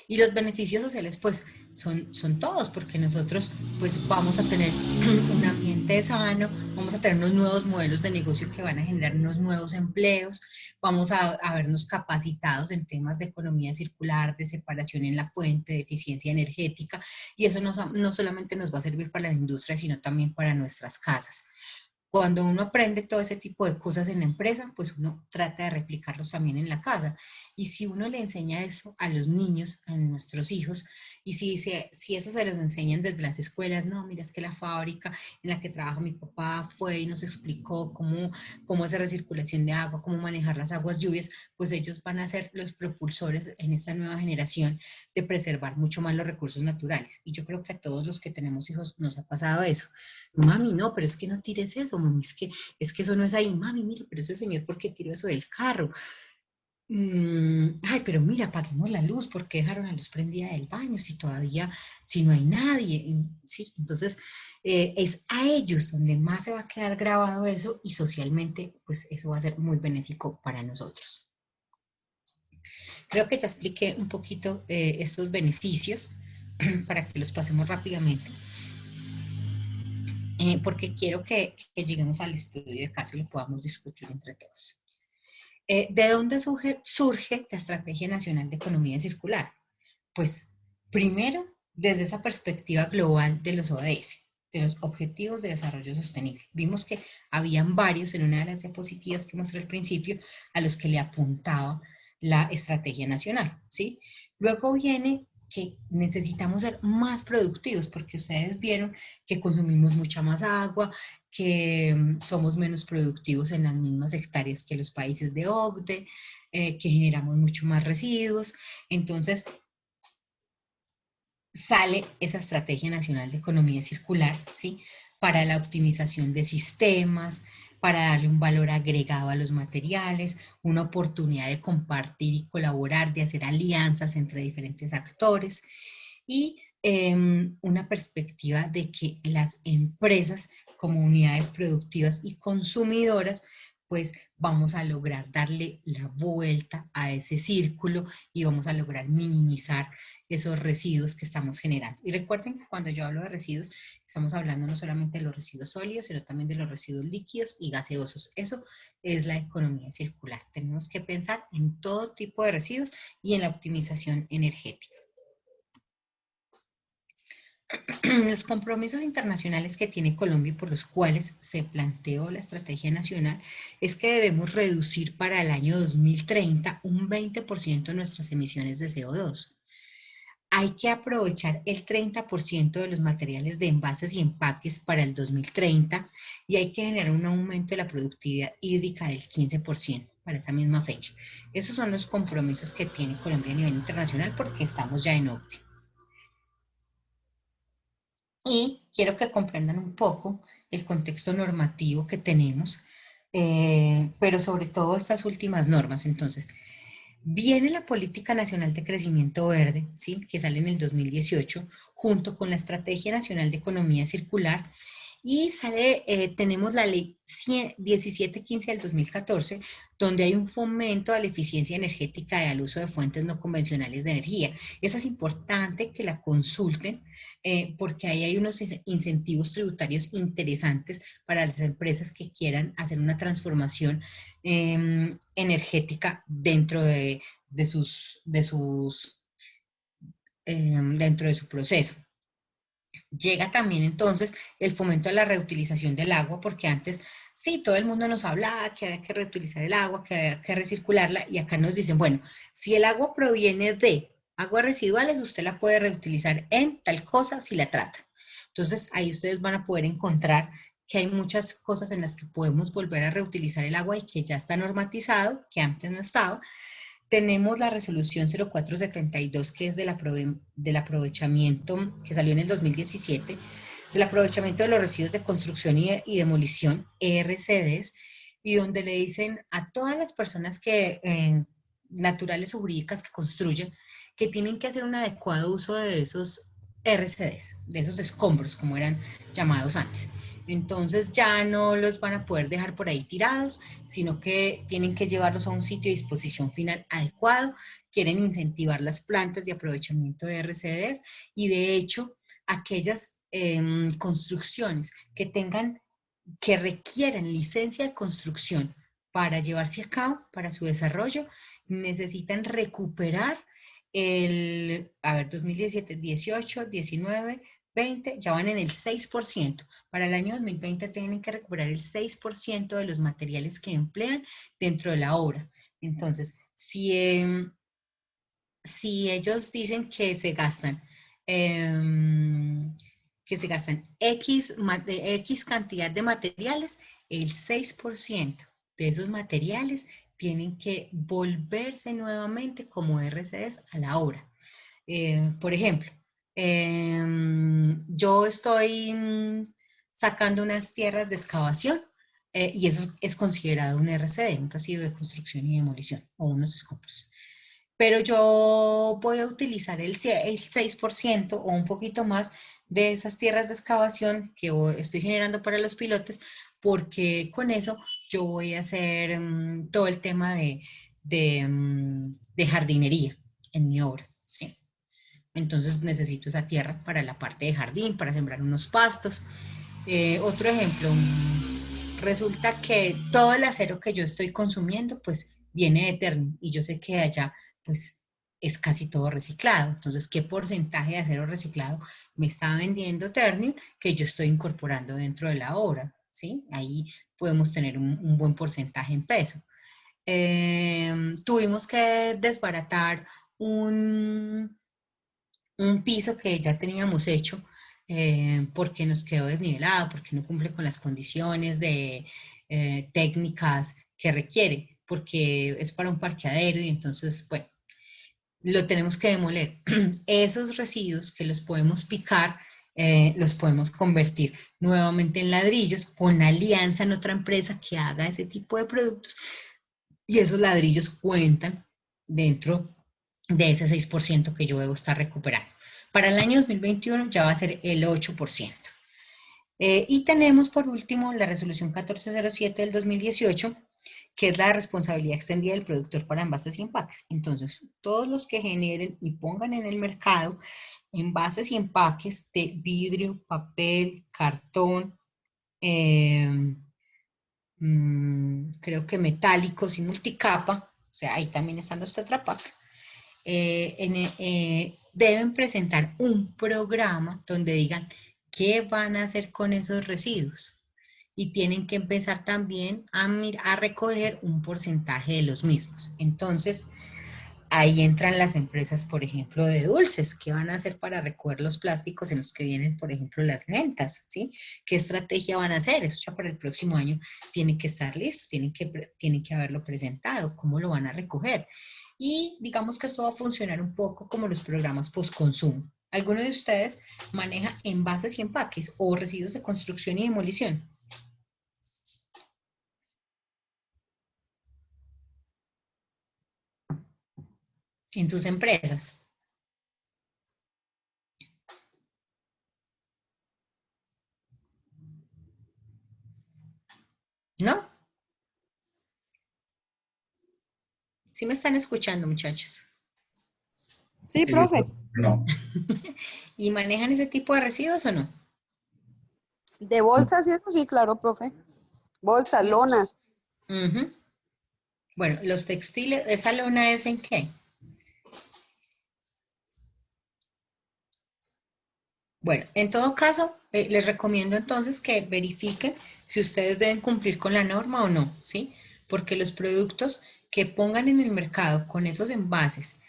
Y los beneficios sociales pues son todos, porque nosotros pues vamos a tener un ambiente sano, vamos a tener unos nuevos modelos de negocio que van a generar unos nuevos empleos, vamos a vernos capacitados en temas de economía circular, de separación en la fuente, de eficiencia energética, y eso no solamente nos va a servir para la industria, sino también para nuestras casas. Cuando uno aprende todo ese tipo de cosas en la empresa, pues uno trata de replicarlos también en la casa. Y si uno le enseña eso a los niños, a nuestros hijos, y si eso se los enseñan desde las escuelas, no, mira, es que la fábrica en la que trabaja mi papá fue y nos explicó cómo hacer recirculación de agua, cómo manejar las aguas lluvias, pues ellos van a ser los propulsores en esta nueva generación de preservar mucho más los recursos naturales. Y yo creo que a todos los que tenemos hijos nos ha pasado eso. Mami, no, pero es que no tires eso, mami, es que eso no es ahí. Mami, mira, pero ese señor, ¿por qué tiró eso del carro? Ay, pero mira, apaguemos la luz, ¿por qué dejaron la luz prendida del baño si no hay nadie? Sí, entonces es a ellos donde más se va a quedar grabado eso, y socialmente, pues eso va a ser muy benéfico para nosotros. Creo que ya expliqué un poquito estos beneficios para que los pasemos rápidamente. Porque quiero que lleguemos al estudio de caso y lo podamos discutir entre todos. ¿De dónde surge la Estrategia Nacional de Economía Circular? Pues, primero, desde esa perspectiva global de los ODS, de los Objetivos de Desarrollo Sostenible. Vimos que habían varios en una de las diapositivas que mostré al principio a los que le apuntaba la Estrategia Nacional, ¿sí? Luego viene que necesitamos ser más productivos, porque ustedes vieron que consumimos mucha más agua, que somos menos productivos en las mismas hectáreas que los países de OCDE, que generamos mucho más residuos. Entonces, sale esa Estrategia Nacional de Economía Circular, ¿sí? Para la optimización de sistemas, para darle un valor agregado a los materiales, una oportunidad de compartir y colaborar, de hacer alianzas entre diferentes actores, y una perspectiva de que las empresas, como unidades productivas y consumidoras, pues vamos a lograr darle la vuelta a ese círculo y vamos a lograr minimizar esos residuos que estamos generando. Y recuerden que cuando yo hablo de residuos, estamos hablando no solamente de los residuos sólidos, sino también de los residuos líquidos y gaseosos. Eso es la economía circular. Tenemos que pensar en todo tipo de residuos y en la optimización energética. Los compromisos internacionales que tiene Colombia y por los cuales se planteó la estrategia nacional es que debemos reducir para el año 2030 un 20% de nuestras emisiones de CO2. Hay que aprovechar el 30% de los materiales de envases y empaques para el 2030 y hay que generar un aumento de la productividad hídrica del 15% para esa misma fecha. Esos son los compromisos que tiene Colombia a nivel internacional porque estamos ya en OCDE. Y quiero que comprendan un poco el contexto normativo que tenemos, pero sobre todo estas últimas normas. Entonces, viene la Política Nacional de Crecimiento Verde, ¿sí? Que sale en el 2018, junto con la Estrategia Nacional de Economía Circular, y tenemos la Ley 1715 del 2014, donde hay un fomento a la eficiencia energética y al uso de fuentes no convencionales de energía. Esa es importante que la consulten, porque ahí hay unos incentivos tributarios interesantes para las empresas que quieran hacer una transformación energética dentro de su proceso. Llega también entonces el fomento a la reutilización del agua, porque antes sí, todo el mundo nos hablaba que había que reutilizar el agua, que había que recircularla, y acá nos dicen, bueno, si el agua proviene de aguas residuales, usted la puede reutilizar en tal cosa si la trata. Entonces, ahí ustedes van a poder encontrar que hay muchas cosas en las que podemos volver a reutilizar el agua y que ya está normatizado, que antes no estaba. Tenemos la resolución 0472, que es del aprovechamiento, que salió en el 2017, del aprovechamiento de los residuos de construcción y demolición, ERCDs, y donde le dicen a todas las personas naturales o jurídicas que construyen, que tienen que hacer un adecuado uso de esos RCDs, de esos escombros, como eran llamados antes. Entonces ya no los van a poder dejar por ahí tirados, sino que tienen que llevarlos a un sitio de disposición final adecuado. Quieren incentivar las plantas de aprovechamiento de RCDs y de hecho aquellas construcciones que requieren licencia de construcción para llevarse a cabo, para su desarrollo, necesitan recuperar 2017, 18, 19, 20, ya van en el 6%. Para el año 2020 tienen que recuperar el 6% de los materiales que emplean dentro de la obra. Entonces, si ellos dicen que se gastan X cantidad de materiales, el 6% de esos materiales tienen que volverse nuevamente como RCDs a la obra. Por ejemplo, yo estoy sacando unas tierras de excavación y eso es considerado un RCD, un residuo de construcción y demolición, o unos escombros. Pero yo voy a utilizar el 6% o un poquito más de esas tierras de excavación que estoy generando para los pilotes, porque con eso yo voy a hacer todo el tema de jardinería en mi obra, ¿sí? Entonces necesito esa tierra para la parte de jardín, para sembrar unos pastos. Otro ejemplo, resulta que todo el acero que yo estoy consumiendo, pues viene de Ternium y yo sé que allá, pues es casi todo reciclado. Entonces, ¿qué porcentaje de acero reciclado me está vendiendo Ternium que yo estoy incorporando dentro de la obra? ¿Sí? Ahí podemos tener un buen porcentaje en peso. Tuvimos que desbaratar un piso que ya teníamos hecho porque nos quedó desnivelado, porque no cumple con las condiciones técnicas que requiere, porque es para un parqueadero y entonces, bueno, lo tenemos que demoler. Esos residuos que los podemos picar, los podemos convertir nuevamente en ladrillos con alianza en otra empresa que haga ese tipo de productos y esos ladrillos cuentan dentro de ese 6% que yo debo estar recuperando. Para el año 2021 ya va a ser el 8%. Y tenemos por último la resolución 1407 del 2018, que es la responsabilidad extendida del productor para envases y empaques. Entonces, todos los que generen y pongan en el mercado envases y empaques de vidrio, papel, cartón, creo que metálicos y multicapa, o sea, ahí también están los Tetra Pak, deben presentar un programa donde digan qué van a hacer con esos residuos y tienen que empezar también a recoger un porcentaje de los mismos. Entonces, ahí entran las empresas, por ejemplo, de dulces. ¿Qué van a hacer para recoger los plásticos en los que vienen, por ejemplo, las lentas? ¿Sí? ¿Qué estrategia van a hacer? Eso ya para el próximo año tiene que estar listo, tienen que haberlo presentado, cómo lo van a recoger. Y digamos que esto va a funcionar un poco como los programas post-consumo. ¿Alguno de ustedes maneja envases y empaques o residuos de construcción y demolición? En sus empresas. ¿No? ¿Sí me están escuchando, muchachos? Sí, profe. No. ¿Y manejan ese tipo de residuos o no? De bolsas y eso sí, claro, profe. Bolsa, lona. Uh-huh. Bueno, los textiles, ¿esa lona es en qué? Bueno, en todo caso, les recomiendo entonces que verifiquen si ustedes deben cumplir con la norma o no, ¿sí? Porque los productos que pongan en el mercado con esos envases,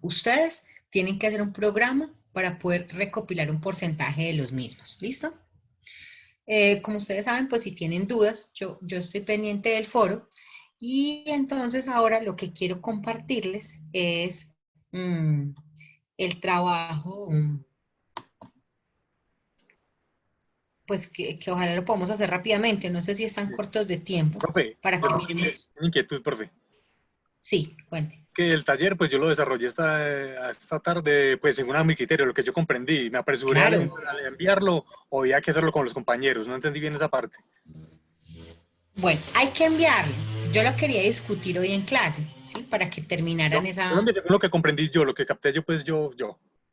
ustedes tienen que hacer un programa para poder recopilar un porcentaje de los mismos, ¿listo? Como ustedes saben, pues si tienen dudas, yo estoy pendiente del foro y entonces ahora lo que quiero compartirles es el trabajo, pues que ojalá lo podamos hacer rápidamente. No sé si están cortos de tiempo Profe, para que yo miremos. una inquietud, profe. Sí, cuente. Que el taller, pues yo lo desarrollé esta tarde, pues según a mi criterio, lo que yo comprendí. Me apresuré Claro. al enviarlo o había que hacerlo con los compañeros. No entendí bien esa parte. Bueno, hay que enviarlo. Yo lo quería discutir hoy en clase, ¿sí? Para que terminaran Yo esa... lo envié según lo que comprendí yo, lo que capté yo, pues yo.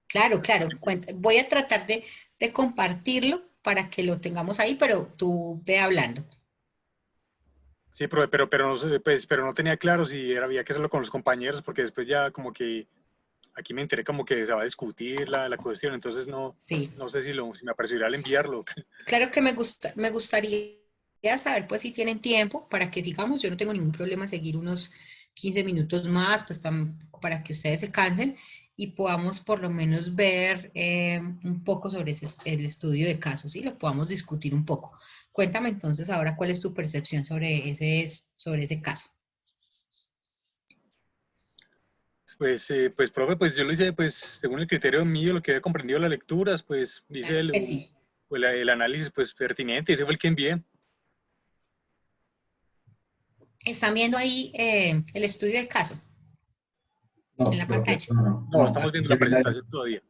Claro, claro. Voy a tratar de compartirlo para que lo tengamos ahí, pero tú ve hablando. Sí, pero, no, pues, pero no tenía claro si había que hacerlo con los compañeros, porque después ya como que aquí me enteré como que se va a discutir la cuestión, entonces Sí. no sé si me apresuré al enviarlo. Claro que me gustaría saber pues si tienen tiempo para que sigamos. Yo no tengo ningún problema en seguir unos 15 minutos más, pues para que ustedes se cansen y podamos por lo menos ver un poco sobre el estudio de casos y lo podamos discutir un poco. Cuéntame entonces ahora cuál es tu percepción sobre ese caso. Pues, profe, pues yo lo hice, pues, según el criterio mío, lo que había comprendido las lecturas, pues, hice Claro que sí. el análisis, pues, pertinente, ese fue el que envié. ¿Están viendo ahí el estudio de caso en No, la profe, pantalla? No, estamos viendo la presentación todavía.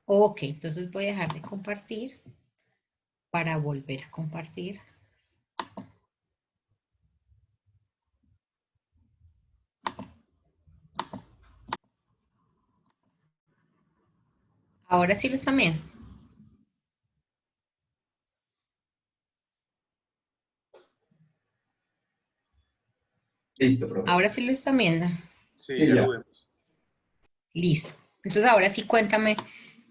Ok, entonces voy a dejar de compartir para volver a compartir. Ahora sí lo están viendo. Listo, profe. Ahora sí lo están viendo. Sí, Sí, ya lo ya. vemos. Listo. Entonces ahora sí cuéntame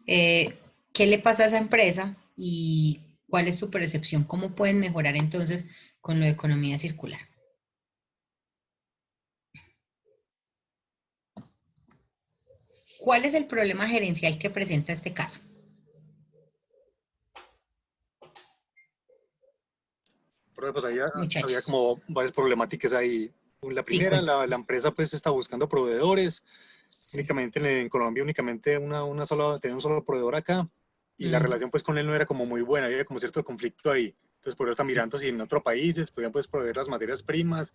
qué le pasa a esa empresa y cuál es su percepción, cómo pueden mejorar entonces con lo de economía circular. ¿Cuál es el problema gerencial que presenta este caso? Profe, pues había Muchachos. como varias problemáticas ahí. La Sí, primera, cuenta. la empresa pues está buscando proveedores, Sí. únicamente en Colombia únicamente tenía un solo proveedor acá y la relación pues con él no era como muy buena, había como cierto conflicto ahí. Entonces por eso está Sí. mirando si en otros países podían pues proveer las materias primas,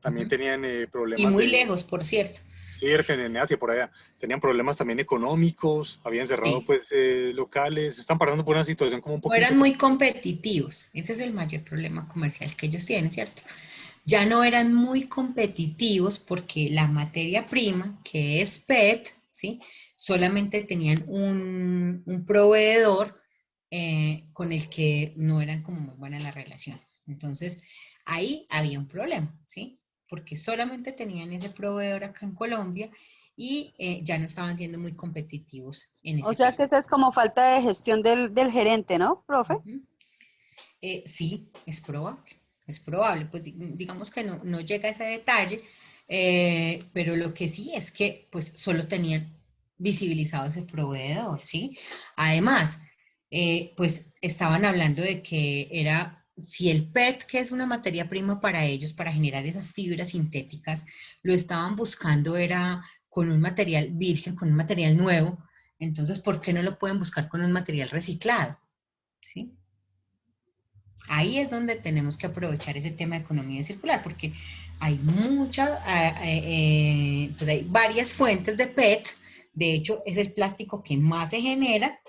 también tenían Y problemas muy de lejos, por cierto. cerca en Asia, por allá, tenían problemas también económicos, habían cerrado Sí. pues locales, están pasando por una situación como un No poquito... eran muy competitivos. Ese es el mayor problema comercial que ellos tienen, ¿cierto? Ya no eran muy competitivos porque la materia prima, que es PET, ¿sí? Solamente tenían un proveedor con el que no eran como muy buenas las relaciones. Entonces, ahí había un problema, ¿sí? Porque solamente tenían ese proveedor acá en Colombia y ya no estaban siendo muy competitivos en O ese sea tema. que esa es como falta de gestión del gerente, ¿no, profe? Ujú. Sí, es probable, pues digamos que no llega a ese detalle, pero lo que sí es que pues solo tenían visibilizado ese proveedor, ¿sí? Además, pues estaban hablando de que era, si el PET, que es una materia prima para ellos, para generar esas fibras sintéticas, lo estaban buscando era con un material virgen, con un material nuevo, entonces, ¿por qué no lo pueden buscar con un material reciclado? ¿Sí? Ahí es donde tenemos que aprovechar ese tema de economía circular, porque hay pues hay varias fuentes de PET, de hecho es el plástico que más se genera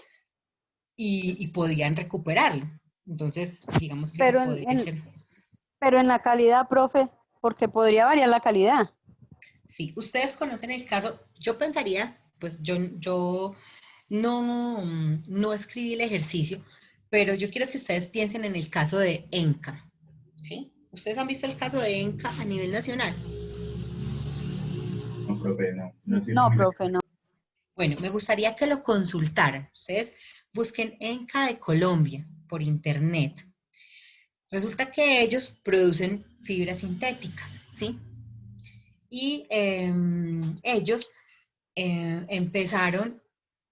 y podrían recuperarlo. Entonces, digamos que ese Pero podría ser. pero en la calidad, profe, porque podría variar la calidad. Sí, ustedes conocen el caso, yo pensaría, pues yo no escribí el ejercicio, pero yo quiero que ustedes piensen en el caso de ENCA, ¿sí? ¿Ustedes han visto el caso de ENCA a nivel nacional? No, profe, no. No estoy No, familiar. profe, no. Bueno, me gustaría que lo consultaran. Ustedes busquen ENCA de Colombia por internet. Resulta que ellos producen fibras sintéticas, ¿sí? Y ellos empezaron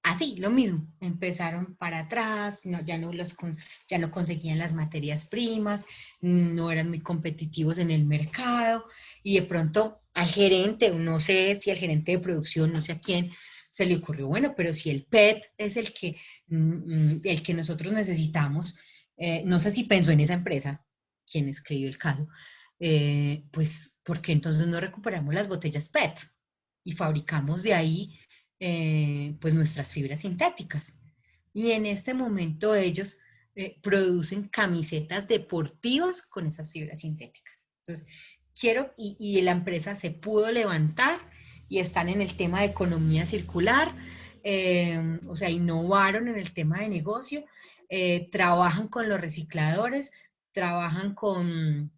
así, lo mismo, empezaron para atrás, ya no conseguían las materias primas, no eran muy competitivos en el mercado, y de pronto al gerente, no sé si al gerente de producción, no sé a quién, se le ocurrió, bueno, pero si el PET es el que nosotros necesitamos, no sé si pensó en esa empresa, quien escribió el caso, pues, ¿por qué entonces no recuperamos las botellas PET y fabricamos de ahí pues nuestras fibras sintéticas? Y en este momento ellos producen camisetas deportivas con esas fibras sintéticas. Entonces, y la empresa se pudo levantar y están en el tema de economía circular, o sea, innovaron en el tema de negocio, trabajan con los recicladores, trabajan con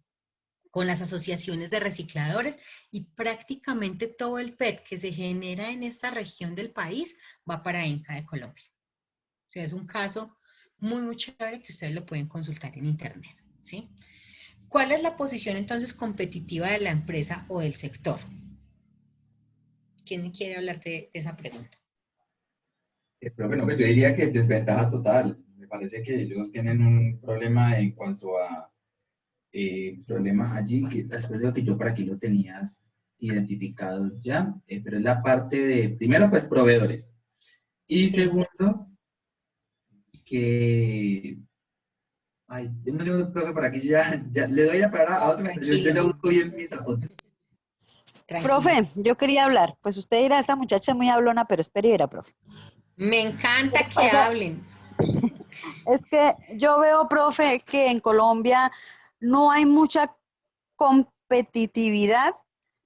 las asociaciones de recicladores, y prácticamente todo el PET que se genera en esta región del país va para ENCA de Colombia. O sea, es un caso muy, muy chévere que ustedes lo pueden consultar en internet, ¿sí? ¿Cuál es la posición entonces competitiva de la empresa o del sector? ¿Quién quiere hablar de esa pregunta? Pero bueno, yo diría que desventaja total. Me parece que ellos tienen un problema en cuanto a problema allí, que después de lo que yo por aquí lo tenías identificado ya, pero es la parte de, primero, pues proveedores. Y Sí. segundo, que, ay, no sé, profe, por aquí ya le doy la palabra a No, otro, yo ya tranquilo. busco bien mis apuntes. Tranquilo. Profe, yo quería hablar. Pues usted dirá, esta muchacha es muy hablona, pero espere y verá, profe. Me Lo encanta que que pasa hablen. es que yo veo, profe, que en Colombia no hay mucha competitividad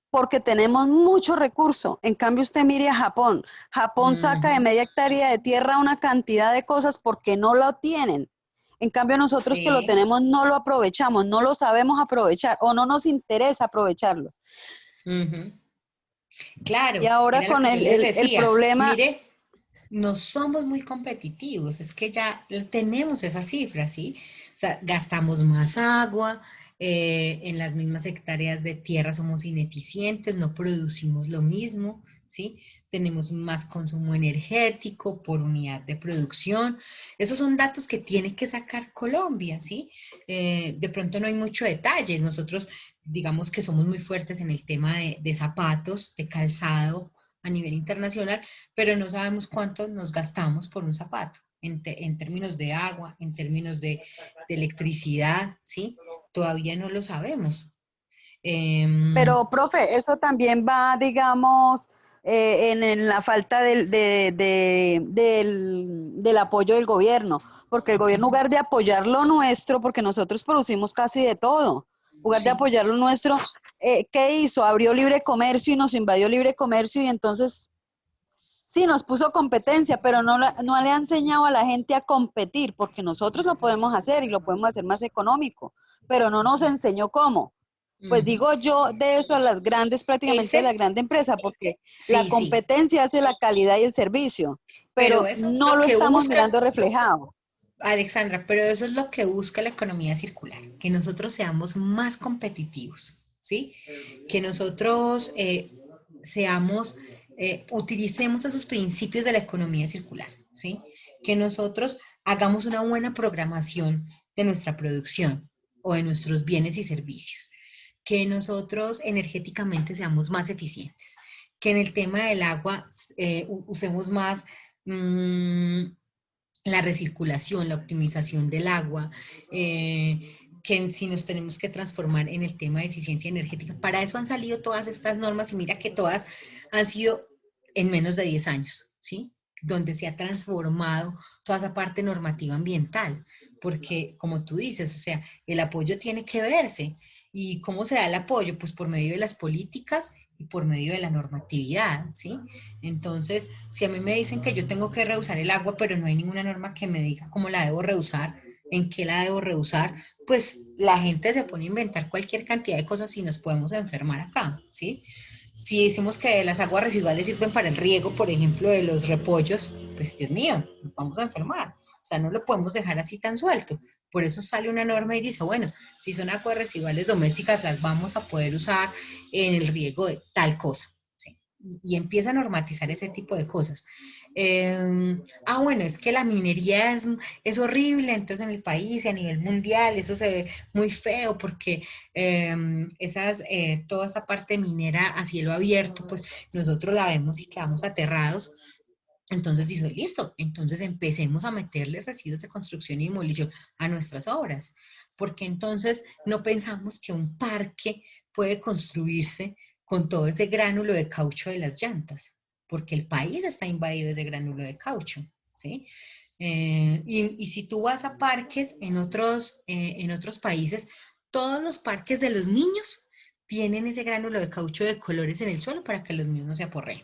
porque tenemos mucho recurso. En cambio, usted mire a Japón. Japón saca de media hectárea de tierra una cantidad de cosas porque no lo tienen. En cambio, nosotros que lo Sí. tenemos no lo aprovechamos, no lo sabemos aprovechar o no nos interesa aprovecharlo. Uh-huh. Claro, Y ahora era lo con que yo les el decía. problema, Mire, no somos muy competitivos, es que ya tenemos esa cifra, ¿sí? O sea, gastamos más agua, en las mismas hectáreas de tierra somos ineficientes, no producimos lo mismo, ¿sí? Tenemos más consumo energético por unidad de producción. Esos son datos que tiene que sacar Colombia, ¿sí? De pronto no hay mucho detalle. Nosotros, digamos que somos muy fuertes en el tema de zapatos, de calzado a nivel internacional, pero no sabemos cuánto nos gastamos por un zapato, en términos de agua, en términos de electricidad, ¿sí? Todavía no lo sabemos. pero profe, eso también va, digamos, en la falta del apoyo del gobierno, porque el gobierno, en lugar de apoyar lo nuestro, porque nosotros producimos casi de todo, en lugar de Sí. apoyar lo nuestro, ¿qué hizo? Abrió libre comercio y nos invadió libre comercio y entonces sí, nos puso competencia, pero no le ha enseñado a la gente a competir, porque nosotros lo podemos hacer y lo podemos hacer más económico, pero no nos enseñó cómo. Pues Uh-huh. digo yo de eso a las grandes, prácticamente de la grande empresa, porque la Sí, sí, competencia hace la calidad y el servicio, pero pero eso es no lo lo que estamos busca, mirando reflejado. Alexandra, pero eso es lo que busca la economía circular, que nosotros seamos más competitivos, ¿sí? Que nosotros utilicemos esos principios de la economía circular, ¿sí? Que nosotros hagamos una buena programación de nuestra producción o de nuestros bienes y servicios, que nosotros energéticamente seamos más eficientes, que en el tema del agua usemos más la recirculación, la optimización del agua, que si nos tenemos que transformar en el tema de eficiencia energética. Para eso han salido todas estas normas, y mira que todas han sido en menos de 10 años, ¿sí? Donde se ha transformado toda esa parte normativa ambiental, porque como tú dices, o sea, el apoyo tiene que verse. ¿Y cómo se da el apoyo? Pues por medio de las políticas y por medio de la normatividad, ¿sí? Entonces, si a mí me dicen que yo tengo que reusar el agua, pero no hay ninguna norma que me diga cómo la debo reusar, en qué la debo reusar, pues la gente se pone a inventar cualquier cantidad de cosas y nos podemos enfermar acá, ¿sí? Si decimos que las aguas residuales sirven para el riego, por ejemplo, de los repollos, pues Dios mío, nos vamos a enfermar. O sea, no lo podemos dejar así tan suelto. Por eso sale una norma y dice, bueno, si son aguas residuales domésticas, las vamos a poder usar en el riego de tal cosa. ¿Sí? Y empieza a normatizar ese tipo de cosas. Bueno, es que la minería es horrible, entonces en el país y a nivel mundial eso se ve muy feo porque toda esa parte minera a cielo abierto, pues nosotros la vemos y quedamos aterrados. Entonces dice, listo, entonces empecemos a meterle residuos de construcción y demolición a nuestras obras, porque entonces no pensamos que un parque puede construirse con todo ese gránulo de caucho de las llantas, porque el país está invadido de ese gránulo de caucho, ¿sí? Y si tú vas a parques en otros países, todos los parques de los niños tienen ese gránulo de caucho de colores en el suelo para que los niños no se aporreen.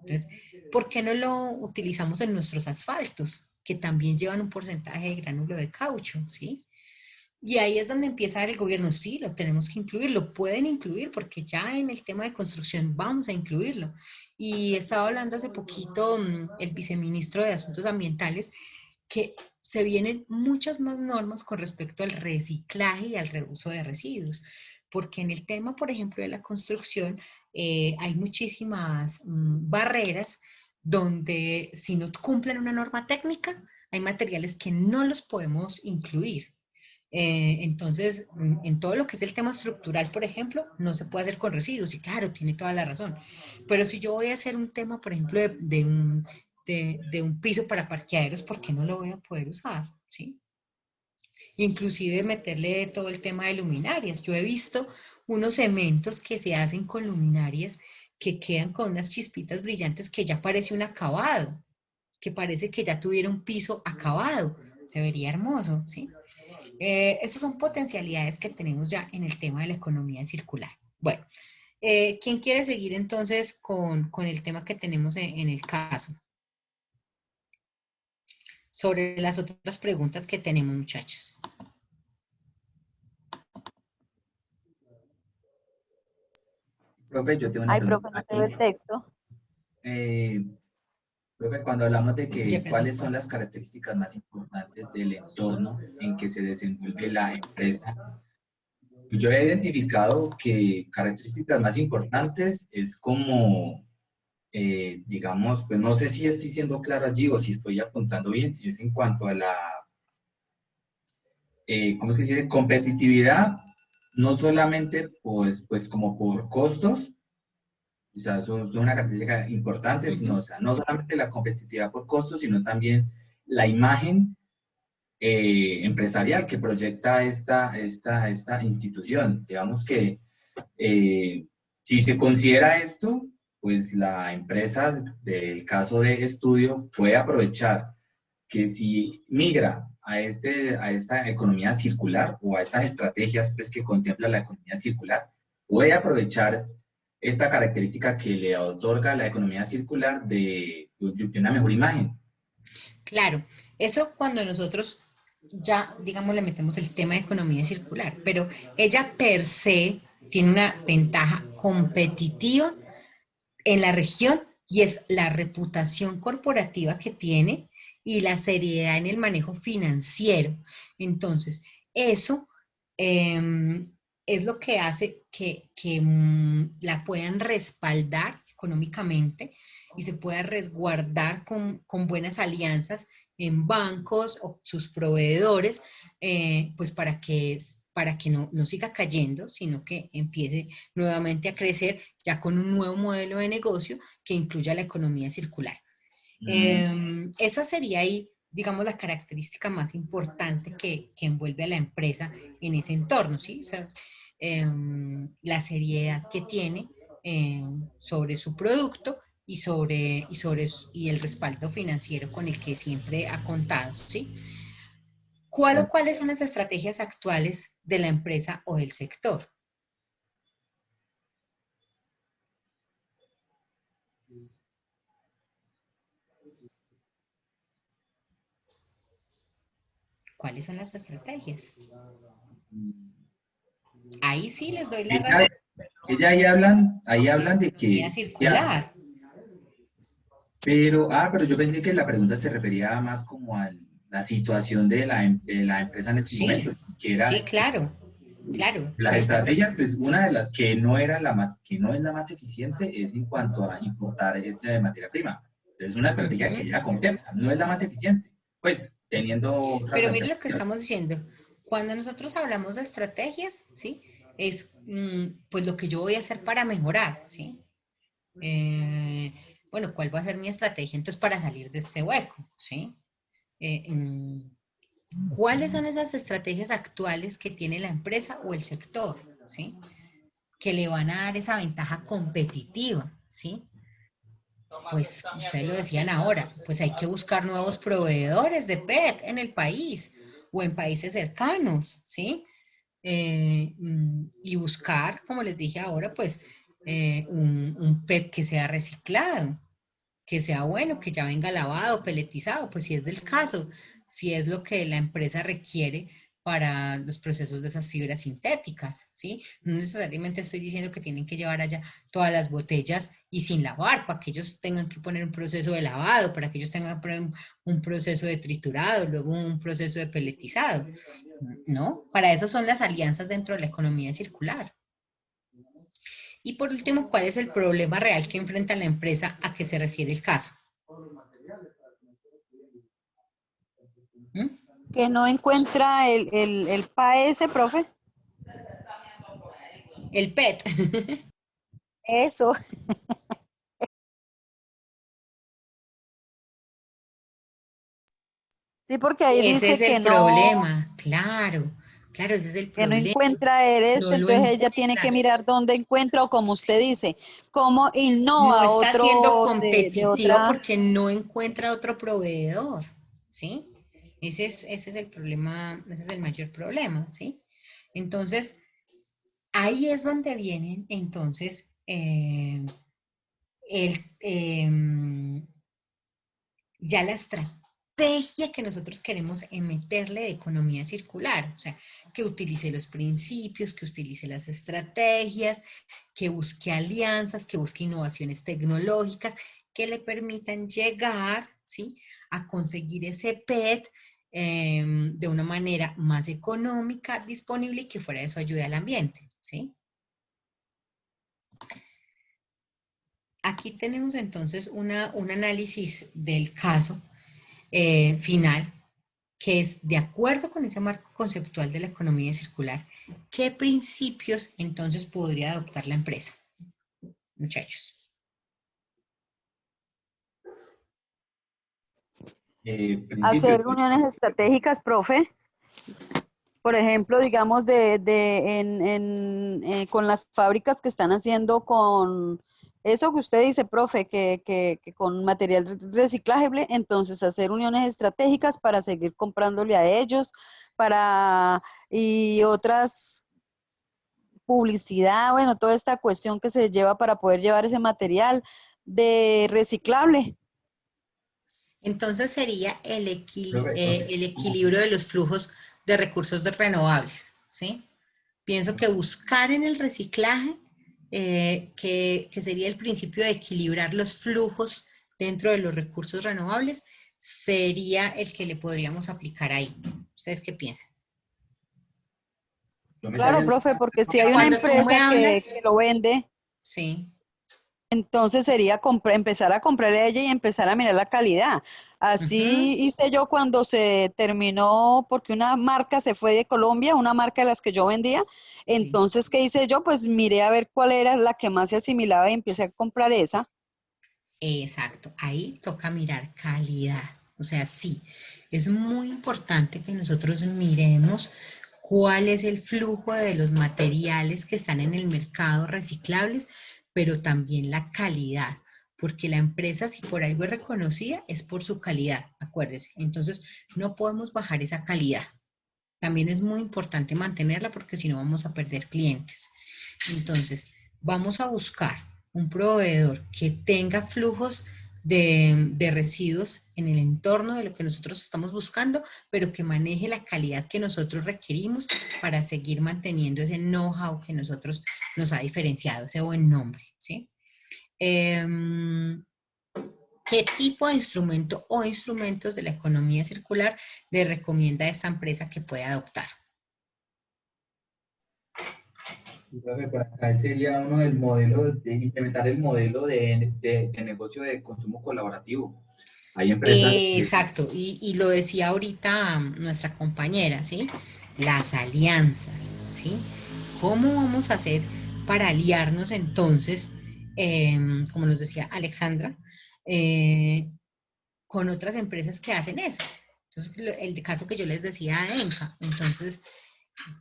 Entonces, ¿por qué no lo utilizamos en nuestros asfaltos, que también llevan un porcentaje de gránulo de caucho, ¿sí? Y ahí es donde empieza a ver el gobierno, sí, lo tenemos que incluir, lo pueden incluir, porque ya en el tema de construcción vamos a incluirlo. Y estaba hablando hace poquito el viceministro de Asuntos Ambientales, que se vienen muchas más normas con respecto al reciclaje y al reuso de residuos, porque en el tema, por ejemplo, de la construcción, hay muchísimas barreras donde si no cumplen una norma técnica, hay materiales que no los podemos incluir. Entonces, en todo lo que es el tema estructural, por ejemplo, no se puede hacer con residuos, y claro, tiene toda la razón. Pero si yo voy a hacer un tema, por ejemplo, de un piso para parqueaderos, ¿por qué no lo voy a poder usar? ¿Sí? Inclusive meterle todo el tema de luminarias. Yo he visto unos cementos que se hacen con luminarias que quedan con unas chispitas brillantes que ya parece un acabado, que parece que ya tuviera un piso acabado. Se vería hermoso, ¿sí? Esas son potencialidades que tenemos ya en el tema de la economía circular. Bueno, ¿quién quiere seguir entonces con el tema que tenemos en el caso? Sobre las otras preguntas que tenemos, muchachos. Profe, yo tengo una Ay, profe, pregunta no se aquí. ve el texto. Profe, cuando hablamos de que Jefferson, cuáles son las características más importantes del entorno en que se desenvuelve la empresa, yo he identificado que características más importantes es como, digamos, pues no sé si estoy siendo claro allí o si estoy apuntando bien, es en cuanto a la, ¿cómo es que se dice? Competitividad, no solamente pues como por costos, o sea, son una característica importante, sino, o sea, no solamente la competitividad por costos, sino también la imagen empresarial que proyecta esta institución. Digamos que si se considera esto, pues la empresa del caso de estudio puede aprovechar que si migra a esta economía circular o a estas estrategias pues, que contempla la economía circular, puede aprovechar esta característica que le otorga la economía circular de una mejor imagen. Claro, eso cuando nosotros ya, digamos, le metemos el tema de economía circular, pero ella per se tiene una ventaja competitiva en la región y es la reputación corporativa que tiene y la seriedad en el manejo financiero. Entonces, eso es lo que hace que la puedan respaldar económicamente y se pueda resguardar con buenas alianzas en bancos o sus proveedores, pues para que no siga cayendo, sino que empiece nuevamente a crecer ya con un nuevo modelo de negocio que incluya la economía circular. Esa sería ahí, digamos, la característica más importante que envuelve a la empresa en ese entorno, ¿sí? Esas, la seriedad que tiene sobre su producto y el respaldo financiero con el que siempre ha contado, ¿sí? ¿Cuáles son las estrategias actuales de la empresa o del sector? ¿Cuáles son las estrategias? Ahí sí les doy la razón. ella ahí hablan de que, Economía circular. pero yo pensé que la pregunta se refería más como a la situación de la empresa en este Sí, momento, que era sí, claro, claro. las Pues estrategias, pues una de las que no era la más, que no es la más eficiente es en cuanto a importar esa materia prima. Entonces, una estrategia que ya contempla, no es la más eficiente, pues teniendo otras pero mire lo que alternativas. estamos diciendo. Cuando nosotros hablamos de estrategias, ¿sí? Es pues lo que yo voy a hacer para mejorar, ¿sí? Bueno, ¿cuál va a ser mi estrategia entonces para salir de este hueco, ¿sí? ¿Cuáles son esas estrategias actuales que tiene la empresa o el sector, ¿sí? Que le van a dar esa ventaja competitiva, ¿sí? Pues ustedes lo decían ahora, pues hay que buscar nuevos proveedores de PET en el país o en países cercanos, ¿sí? Y buscar, como les dije ahora, pues un PET que sea reciclado, que sea bueno, que ya venga lavado, peletizado, pues si es del caso, si es lo que la empresa requiere para los procesos de esas fibras sintéticas, ¿sí? No necesariamente estoy diciendo que tienen que llevar allá todas las botellas y sin lavar, para que ellos tengan que poner un proceso de lavado, para que ellos tengan que poner un proceso de triturado, luego un proceso de peletizado, ¿no? Para eso son las alianzas dentro de la economía circular. Y por último, ¿cuál es el problema real que enfrenta la empresa a que se refiere el caso? ¿Mm? Que no encuentra el PAS, profe. El PET. Eso. Sí, porque ahí Ese dice es el problema, claro, claro, ese es el que no problema, encuentra él no este, lo entonces ella tiene que encuentra, mirar dónde encuentra o como usted dice, cómo no innova está siendo otro de competitivo otra. porque no encuentra otro proveedor, ¿sí? Ese es el problema, ese es el mayor problema, ¿sí? Entonces, ahí es donde vienen, entonces, ya la estrategia que nosotros queremos meterle de economía circular, o sea, que utilice los principios, que utilice las estrategias, que busque alianzas, que busque innovaciones tecnológicas que le permitan llegar, ¿sí?, a conseguir ese PET de una manera más económica, disponible y que fuera de su ayuda al ambiente, ¿sí? Aquí tenemos entonces un análisis del caso final, que es de acuerdo con ese marco conceptual de la economía circular, ¿qué principios entonces podría adoptar la empresa? Muchachos. Principio, Hacer reuniones estratégicas, profe. Por ejemplo, digamos, con las fábricas que están haciendo con eso que usted dice, profe, que con material reciclable, entonces hacer uniones estratégicas para seguir comprándole a ellos, y otras publicidad, bueno, toda esta cuestión que se lleva para poder llevar ese material de reciclable. Entonces sería profe, el equilibrio de los flujos de recursos renovables, ¿sí? Pienso que buscar en el reciclaje, que sería el principio de equilibrar los flujos dentro de los recursos renovables, sería el que le podríamos aplicar ahí. ¿Ustedes qué piensan? yo me Claro, salen, profe, porque si Porque hay una cuando tú me empresa hablas, que lo vende, sí, entonces sería empezar a comprarle a ella y empezar a mirar la calidad. Así hice yo cuando se terminó, porque una marca se fue de Colombia, una marca de las que yo vendía. sí, Entonces, ¿qué hice yo? Pues miré a ver cuál era la que más se asimilaba y empecé a comprar esa. exacto. Ahí toca mirar calidad. O sea, sí, es muy importante que nosotros miremos cuál es el flujo de los materiales que están en el mercado reciclables, pero también la calidad, porque la empresa, si por algo es reconocida, es por su calidad, acuérdese. Entonces, no podemos bajar esa calidad. También es muy importante mantenerla porque si no vamos a perder clientes. Entonces, vamos a buscar un proveedor que tenga flujos de residuos en el entorno de lo que nosotros estamos buscando, pero que maneje la calidad que nosotros requerimos para seguir manteniendo ese know-how que nosotros nos ha diferenciado, ese buen nombre, ¿sí? ¿Qué tipo de instrumento o instrumentos de la economía circular le recomienda a esta empresa que pueda adoptar? Yo creo que por acá sería uno del modelo de implementar el modelo de negocio de consumo colaborativo. Hay empresas que... Exacto, y lo decía ahorita nuestra compañera, ¿sí? Las alianzas, ¿sí? ¿Cómo vamos a hacer para aliarnos entonces, como nos decía Alexandra, con otras empresas que hacen eso? Entonces, el caso que yo les decía a ENCA, entonces,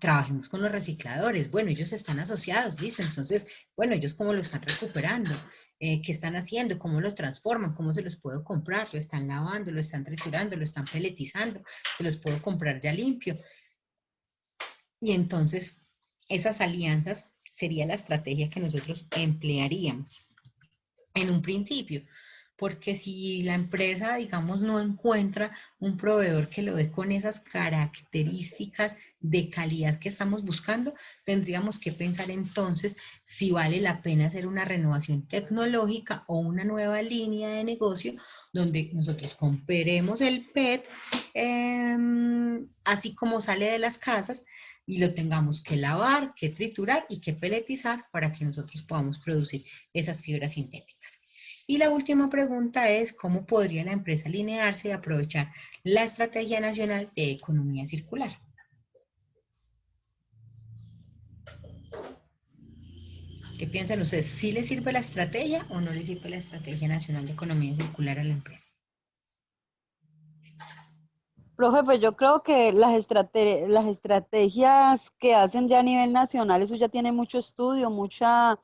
trabajemos con los recicladores. Bueno, ellos están asociados, listo. Entonces, bueno, ellos cómo lo están recuperando, qué están haciendo, cómo lo transforman, cómo se los puedo comprar, lo están lavando, lo están triturando, lo están peletizando, se los puedo comprar ya limpio. Y entonces, esas alianzas sería la estrategia que nosotros emplearíamos en un principio. Porque si la empresa, digamos, no encuentra un proveedor que lo dé con esas características de calidad que estamos buscando, tendríamos que pensar entonces si vale la pena hacer una renovación tecnológica o una nueva línea de negocio donde nosotros compremos el PET, así como sale de las casas, y lo tengamos que lavar, que triturar y que peletizar para que nosotros podamos producir esas fibras sintéticas. Y la última pregunta es, ¿cómo podría la empresa alinearse y aprovechar la Estrategia Nacional de Economía Circular? ¿Qué piensan ustedes? ¿Sí le sirve la estrategia o no le sirve la Estrategia Nacional de Economía Circular a la empresa? Profe, pues yo creo que las estrategias que hacen ya a nivel nacional, eso ya tiene mucho estudio, mucha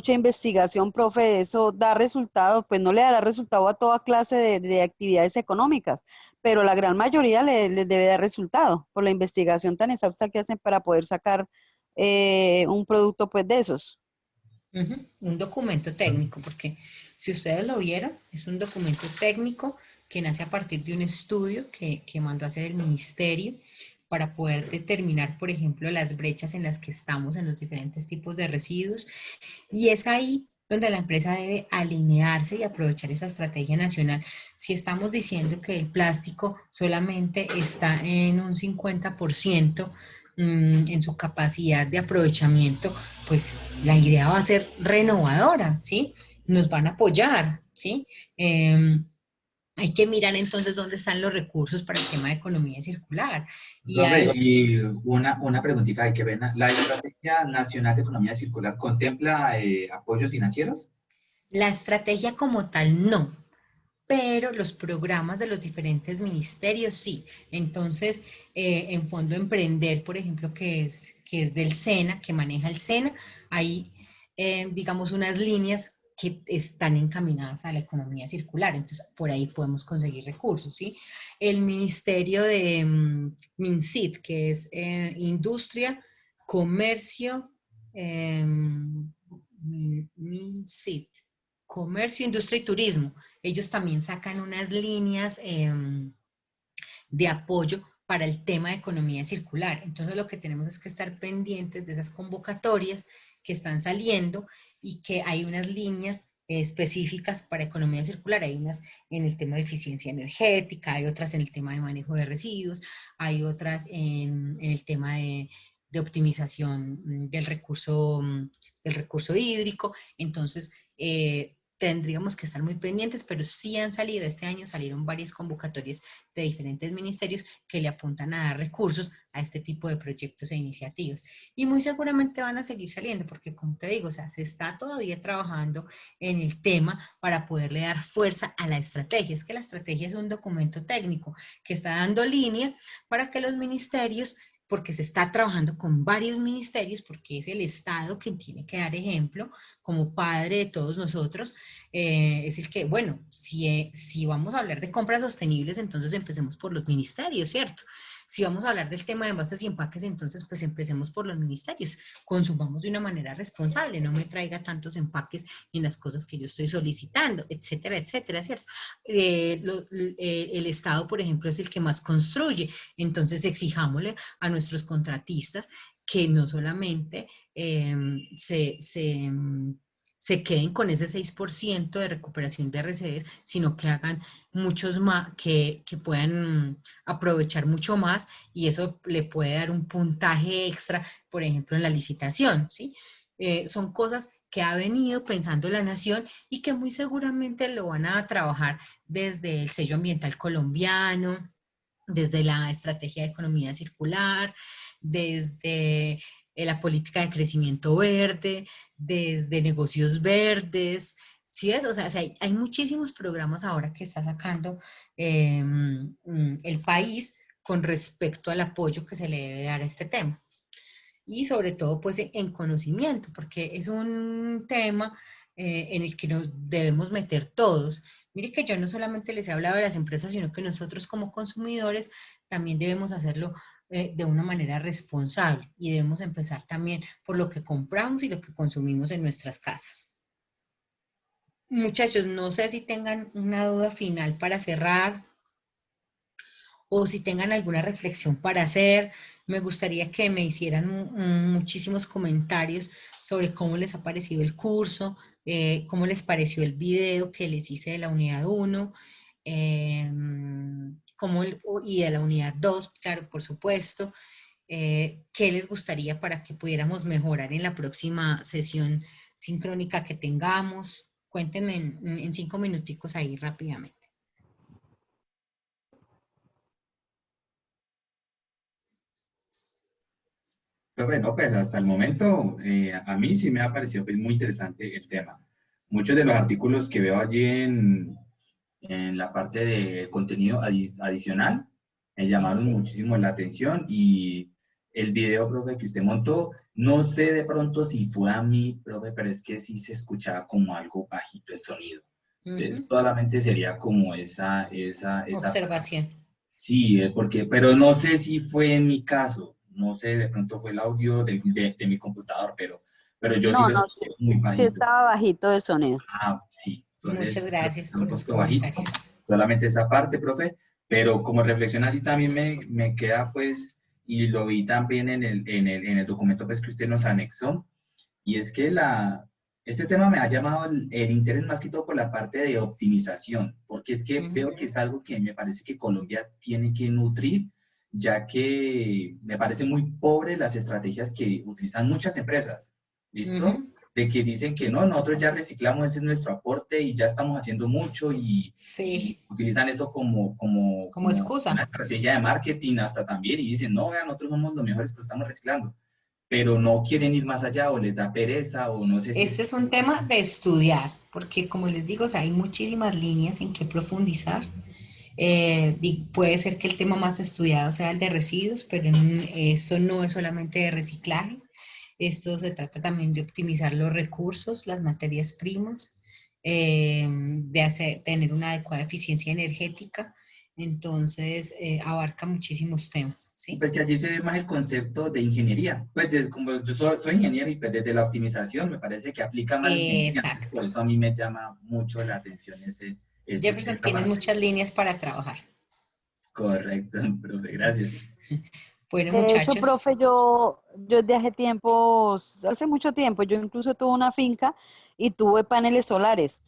investigación, profe, eso da resultados, pues no le dará resultado a toda clase de actividades económicas, pero la gran mayoría le debe dar resultado por la investigación tan exhausta que hacen para poder sacar un producto pues de esos. Un documento técnico, porque si ustedes lo vieron, es un documento técnico que nace a partir de un estudio que mandó a hacer el ministerio para poder determinar, por ejemplo, las brechas en las que estamos en los diferentes tipos de residuos. Y es ahí donde la empresa debe alinearse y aprovechar esa estrategia nacional. Si estamos diciendo que el plástico solamente está en un 50% en su capacidad de aprovechamiento, pues la idea va a ser renovadora, ¿sí? Nos van a apoyar, ¿sí? Hay que mirar entonces dónde están los recursos para el tema de economía circular. Y Profe, ahí, y una preguntita de que ven, ¿la Estrategia Nacional de Economía Circular contempla apoyos financieros? la estrategia como tal no, pero los programas de los diferentes ministerios sí. Entonces, en Fondo Emprender, por ejemplo, que es del SENA, que maneja el SENA, hay, digamos, unas líneas que están encaminadas a la economía circular. Entonces, por ahí podemos conseguir recursos, ¿sí? El ministerio de MINCIT, que es Industria, Comercio, MINCIT, Comercio, Industria y Turismo. Ellos también sacan unas líneas de apoyo para el tema de economía circular. Entonces lo que tenemos es que estar pendientes de esas convocatorias que están saliendo y que hay unas líneas específicas para economía circular. Hay unas en el tema de eficiencia energética, hay otras en el tema de manejo de residuos, hay otras en el tema de optimización del recurso hídrico. Entonces, tendríamos que estar muy pendientes, pero sí han salido, este año salieron varias convocatorias de diferentes ministerios que le apuntan a dar recursos a este tipo de proyectos e iniciativas. Y muy seguramente van a seguir saliendo, porque como te digo, o sea, se está todavía trabajando en el tema para poderle dar fuerza a la estrategia. Es que la estrategia es un documento técnico que está dando línea para que los ministerios, porque se está trabajando con varios ministerios, porque es el Estado quien tiene que dar ejemplo como padre de todos nosotros, es el que, bueno, si vamos a hablar de compras sostenibles, entonces empecemos por los ministerios, ¿cierto? Si vamos a hablar del tema de envases y empaques, entonces pues empecemos por los ministerios, consumamos de una manera responsable, no me traiga tantos empaques en las cosas que yo estoy solicitando, etcétera, etcétera, ¿cierto? El Estado, por ejemplo, es el que más construye, entonces exijámosle a nuestros contratistas que no solamente se queden con ese 6% de recuperación de RCDs, sino que hagan muchos más, que puedan aprovechar mucho más y eso le puede dar un puntaje extra, por ejemplo, en la licitación, ¿sí? Son cosas que ha venido pensando la nación y que muy seguramente lo van a trabajar desde el sello ambiental colombiano, desde la estrategia de economía circular, desde la política de crecimiento verde, desde negocios verdes, ¿sí ves? O sea, hay muchísimos programas ahora que está sacando el país con respecto al apoyo que se le debe dar a este tema. Y sobre todo, pues, en conocimiento, porque es un tema en el que nos debemos meter todos. Mire que yo no solamente les he hablado de las empresas, sino que nosotros como consumidores también debemos hacerlo de una manera responsable y debemos empezar también por lo que compramos y lo que consumimos en nuestras casas. Muchachos, no sé si tengan una duda final para cerrar o si tengan alguna reflexión para hacer. Me gustaría que me hicieran muchísimos comentarios sobre cómo les ha parecido el curso, cómo les pareció el video que les hice de la unidad 1, y de la unidad 2, claro, por supuesto. ¿Qué les gustaría para que pudiéramos mejorar en la próxima sesión sincrónica que tengamos? Cuéntenme en 5 minuticos ahí rápidamente. Pero bueno, pues hasta el momento a mí sí me ha parecido pues, muy interesante el tema. Muchos de los artículos que veo allí en la parte de contenido adicional me llamaron muchísimo la atención y el video, profe, que usted montó, no sé de pronto si fue a mí, profe, pero es que sí se escuchaba como algo bajito el sonido. Entonces, solamente sería como esa observación. Sí, porque, pero no sé si fue en mi caso, no sé, de pronto fue el audio de mi computador, pero yo sí No, lo no, escuché muy sí bajito. estaba bajito de sonido. Ah, sí, Muchas entonces gracias un por los poquito bajito, comentarios. solamente esa parte, profe, pero como reflexión así también me queda pues, y lo vi también en el documento pues que usted nos anexó, y es que este tema me ha llamado el interés más que todo por la parte de optimización, porque es que veo que es algo que me parece que Colombia tiene que nutrir, ya que me parece muy pobre las estrategias que utilizan muchas empresas, ¿listo? De que dicen que no, nosotros ya reciclamos, ese es nuestro aporte y ya estamos haciendo mucho y utilizan eso como excusa. una estrategia de marketing hasta también y dicen, no, vean, nosotros somos los mejores, pero estamos reciclando, pero no quieren ir más allá o les da pereza o no sé si... Este es un tema de estudiar, porque como les digo, o sea, hay muchísimas líneas en que profundizar. Puede ser que el tema más estudiado sea el de residuos, pero esto no es solamente de reciclaje. Esto se trata también de optimizar los recursos, las materias primas, de tener una adecuada eficiencia energética. Entonces, abarca muchísimos temas, ¿sí? Pues que allí se ve más el concepto de ingeniería. Pues como yo soy ingeniero y pues desde la optimización me parece que aplica más la ingeniería. Exacto. Por eso a mí me llama mucho la atención Jefferson, tienes muchas líneas para trabajar. Correcto, profe, gracias. Bueno, De hecho, muchachos. profe, yo desde hace mucho tiempo, yo incluso tuve una finca y tuve paneles solares.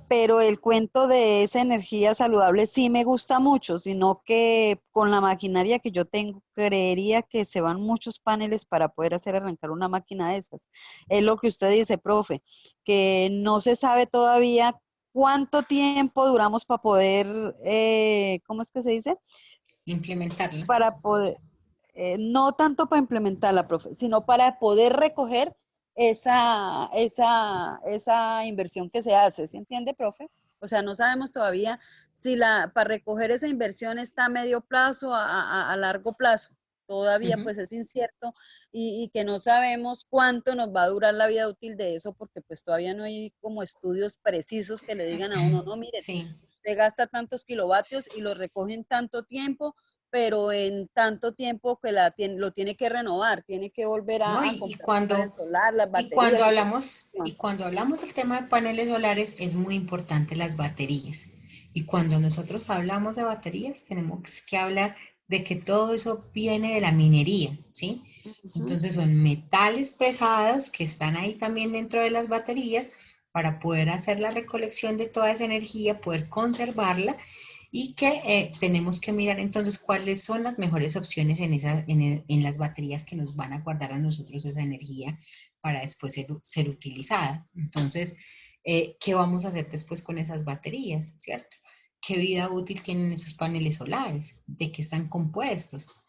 Pero el cuento de esa energía saludable sí me gusta mucho, sino que con la maquinaria que yo tengo, creería que se van muchos paneles para poder hacer arrancar una máquina de esas. Es lo que usted dice, profe, que no se sabe todavía cuánto tiempo duramos para poder, ¿cómo es que se dice? Implementarla. Para poder, no tanto para implementarla, profe, sino para poder recoger esa inversión que se hace, ¿sí entiende, profe? O sea, no sabemos todavía si para recoger esa inversión está a medio plazo, a largo plazo. Todavía pues es incierto y que no sabemos cuánto nos va a durar la vida útil de eso porque pues todavía no hay como estudios precisos que le digan a uno, no, mire, usted gasta tantos kilovatios y lo recoge en tanto tiempo, pero en tanto tiempo que lo tiene que renovar, tiene que volver ¿No? a comprar el panel solar, las baterías. Y cuando hablamos del tema de paneles solares, es muy importante las baterías. Y cuando nosotros hablamos de baterías, tenemos que hablar de que todo eso viene de la minería, ¿sí? Entonces son metales pesados que están ahí también dentro de las baterías para poder hacer la recolección de toda esa energía, poder conservarla y que tenemos que mirar entonces cuáles son las mejores opciones en las baterías que nos van a guardar a nosotros esa energía para después ser utilizada. Entonces, ¿qué vamos a hacer después con esas baterías, cierto? ¿Qué vida útil tienen esos paneles solares? ¿De qué están compuestos?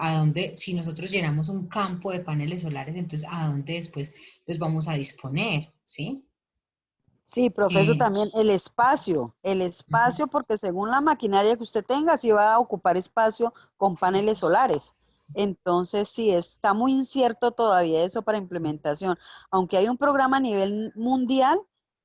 ¿A dónde, si nosotros llenamos un campo de paneles solares, entonces a dónde después los vamos a disponer, ¿sí? Sí, profesor, también el espacio, porque según la maquinaria que usted tenga, sí va a ocupar espacio con paneles solares. Entonces, sí, está muy incierto todavía eso para implementación, aunque hay un programa a nivel mundial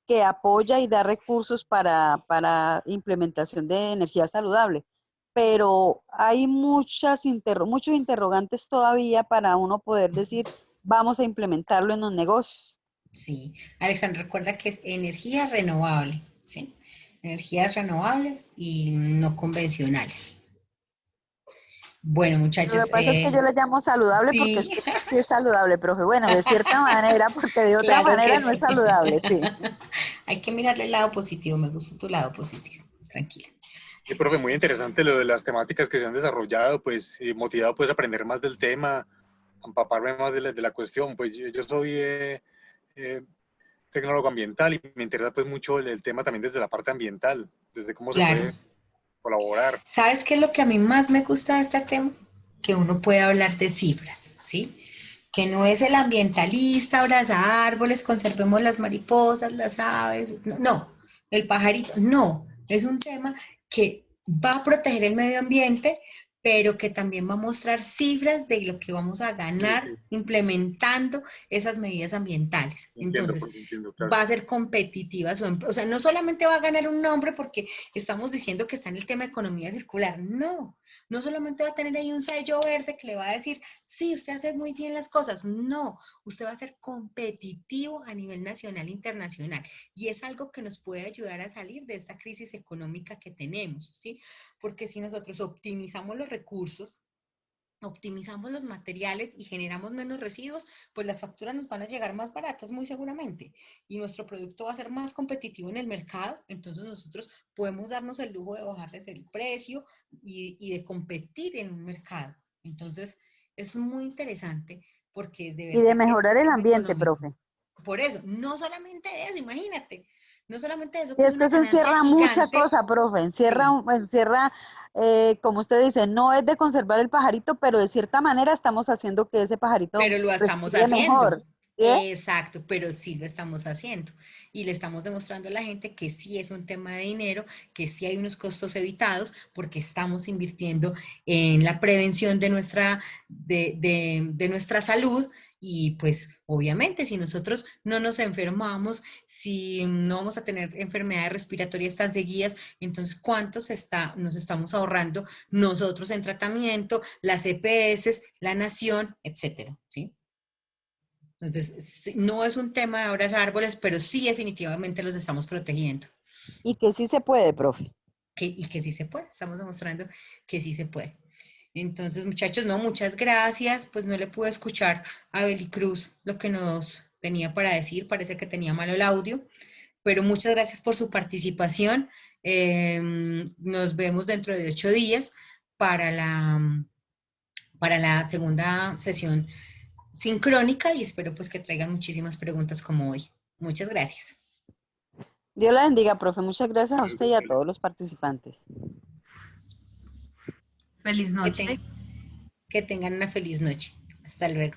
que apoya y da recursos para implementación de energía saludable, pero hay muchos interrogantes todavía para uno poder decir, vamos a implementarlo en los negocios. Sí, Alexandra, recuerda que es energía renovable, ¿sí? Energías renovables y no convencionales. Bueno, muchachos. Lo que pasa es que yo le llamo saludable porque es sí. que sí es saludable, profe. Bueno, de cierta manera, porque de otra Claro manera que no es sí. saludable, sí. Hay que mirarle el lado positivo, me gusta tu lado positivo, tranquila. Sí, profe, muy interesante lo de las temáticas que se han desarrollado, pues motivado pues a aprender más del tema, a empaparme más de la cuestión. Pues yo soy tecnólogo ambiental y me interesa pues mucho el tema también desde la parte ambiental, desde cómo se Claro. puede colaborar. ¿Sabes qué es lo que a mí más me gusta de este tema? Que uno puede hablar de cifras, ¿sí? Que no es el ambientalista, abraza árboles, conservemos las mariposas, las aves, no, el pajarito, no, es un tema que va a proteger el medio ambiente, pero que también va a mostrar cifras de lo que vamos a ganar Sí, implementando esas medidas ambientales. entiendo, Entonces, profe, entiendo, claro. va a ser competitiva su empresa. O sea, no solamente va a ganar un nombre porque estamos diciendo que está en el tema de economía circular, no solamente va a tener ahí un sello verde que le va a decir, sí, usted hace muy bien las cosas, no, usted va a ser competitivo a nivel nacional e internacional y es algo que nos puede ayudar a salir de esta crisis económica que tenemos, ¿sí? Porque si nosotros optimizamos los recursos, optimizamos los materiales y generamos menos residuos, pues las facturas nos van a llegar más baratas muy seguramente y nuestro producto va a ser más competitivo en el mercado, entonces nosotros podemos darnos el lujo de bajarles el precio y de competir en un mercado. Entonces es muy interesante porque es de Y de verdad que es mejorar un el tema ambiente, económico. profe. Por eso, no solamente eso, imagínate, no solamente eso, Sí, que es es que una eso ganancia encierra mucha gigante. cosa, profe. Sí. Como usted dice, no es de conservar el pajarito, pero de cierta manera estamos haciendo que ese pajarito Pero lo estamos respire haciendo. mejor. ¿Sí? Exacto, pero sí lo estamos haciendo. Y le estamos demostrando a la gente que sí es un tema de dinero, que sí hay unos costos evitados, porque estamos invirtiendo en la prevención de nuestra salud. Y pues obviamente si nosotros no nos enfermamos, si no vamos a tener enfermedades respiratorias tan seguidas, entonces ¿cuántos nos estamos ahorrando nosotros en tratamiento, las EPS, la nación, etcétera? ¿Sí? Entonces, no es un tema de abrazar árboles, pero sí definitivamente los estamos protegiendo. Y que sí se puede, profe. Y que sí se puede, estamos demostrando que sí se puede. Entonces, muchachos, no, muchas gracias. Pues no le pude escuchar a Beli Cruz lo que nos tenía para decir, parece que tenía malo el audio, pero muchas gracias por su participación. Nos vemos dentro de 8 días para la segunda sesión sincrónica y espero pues que traigan muchísimas preguntas como hoy. Muchas gracias. Dios la bendiga, profe. Muchas gracias a usted y a todos los participantes. Feliz noche. Que tengan una feliz noche. Hasta luego.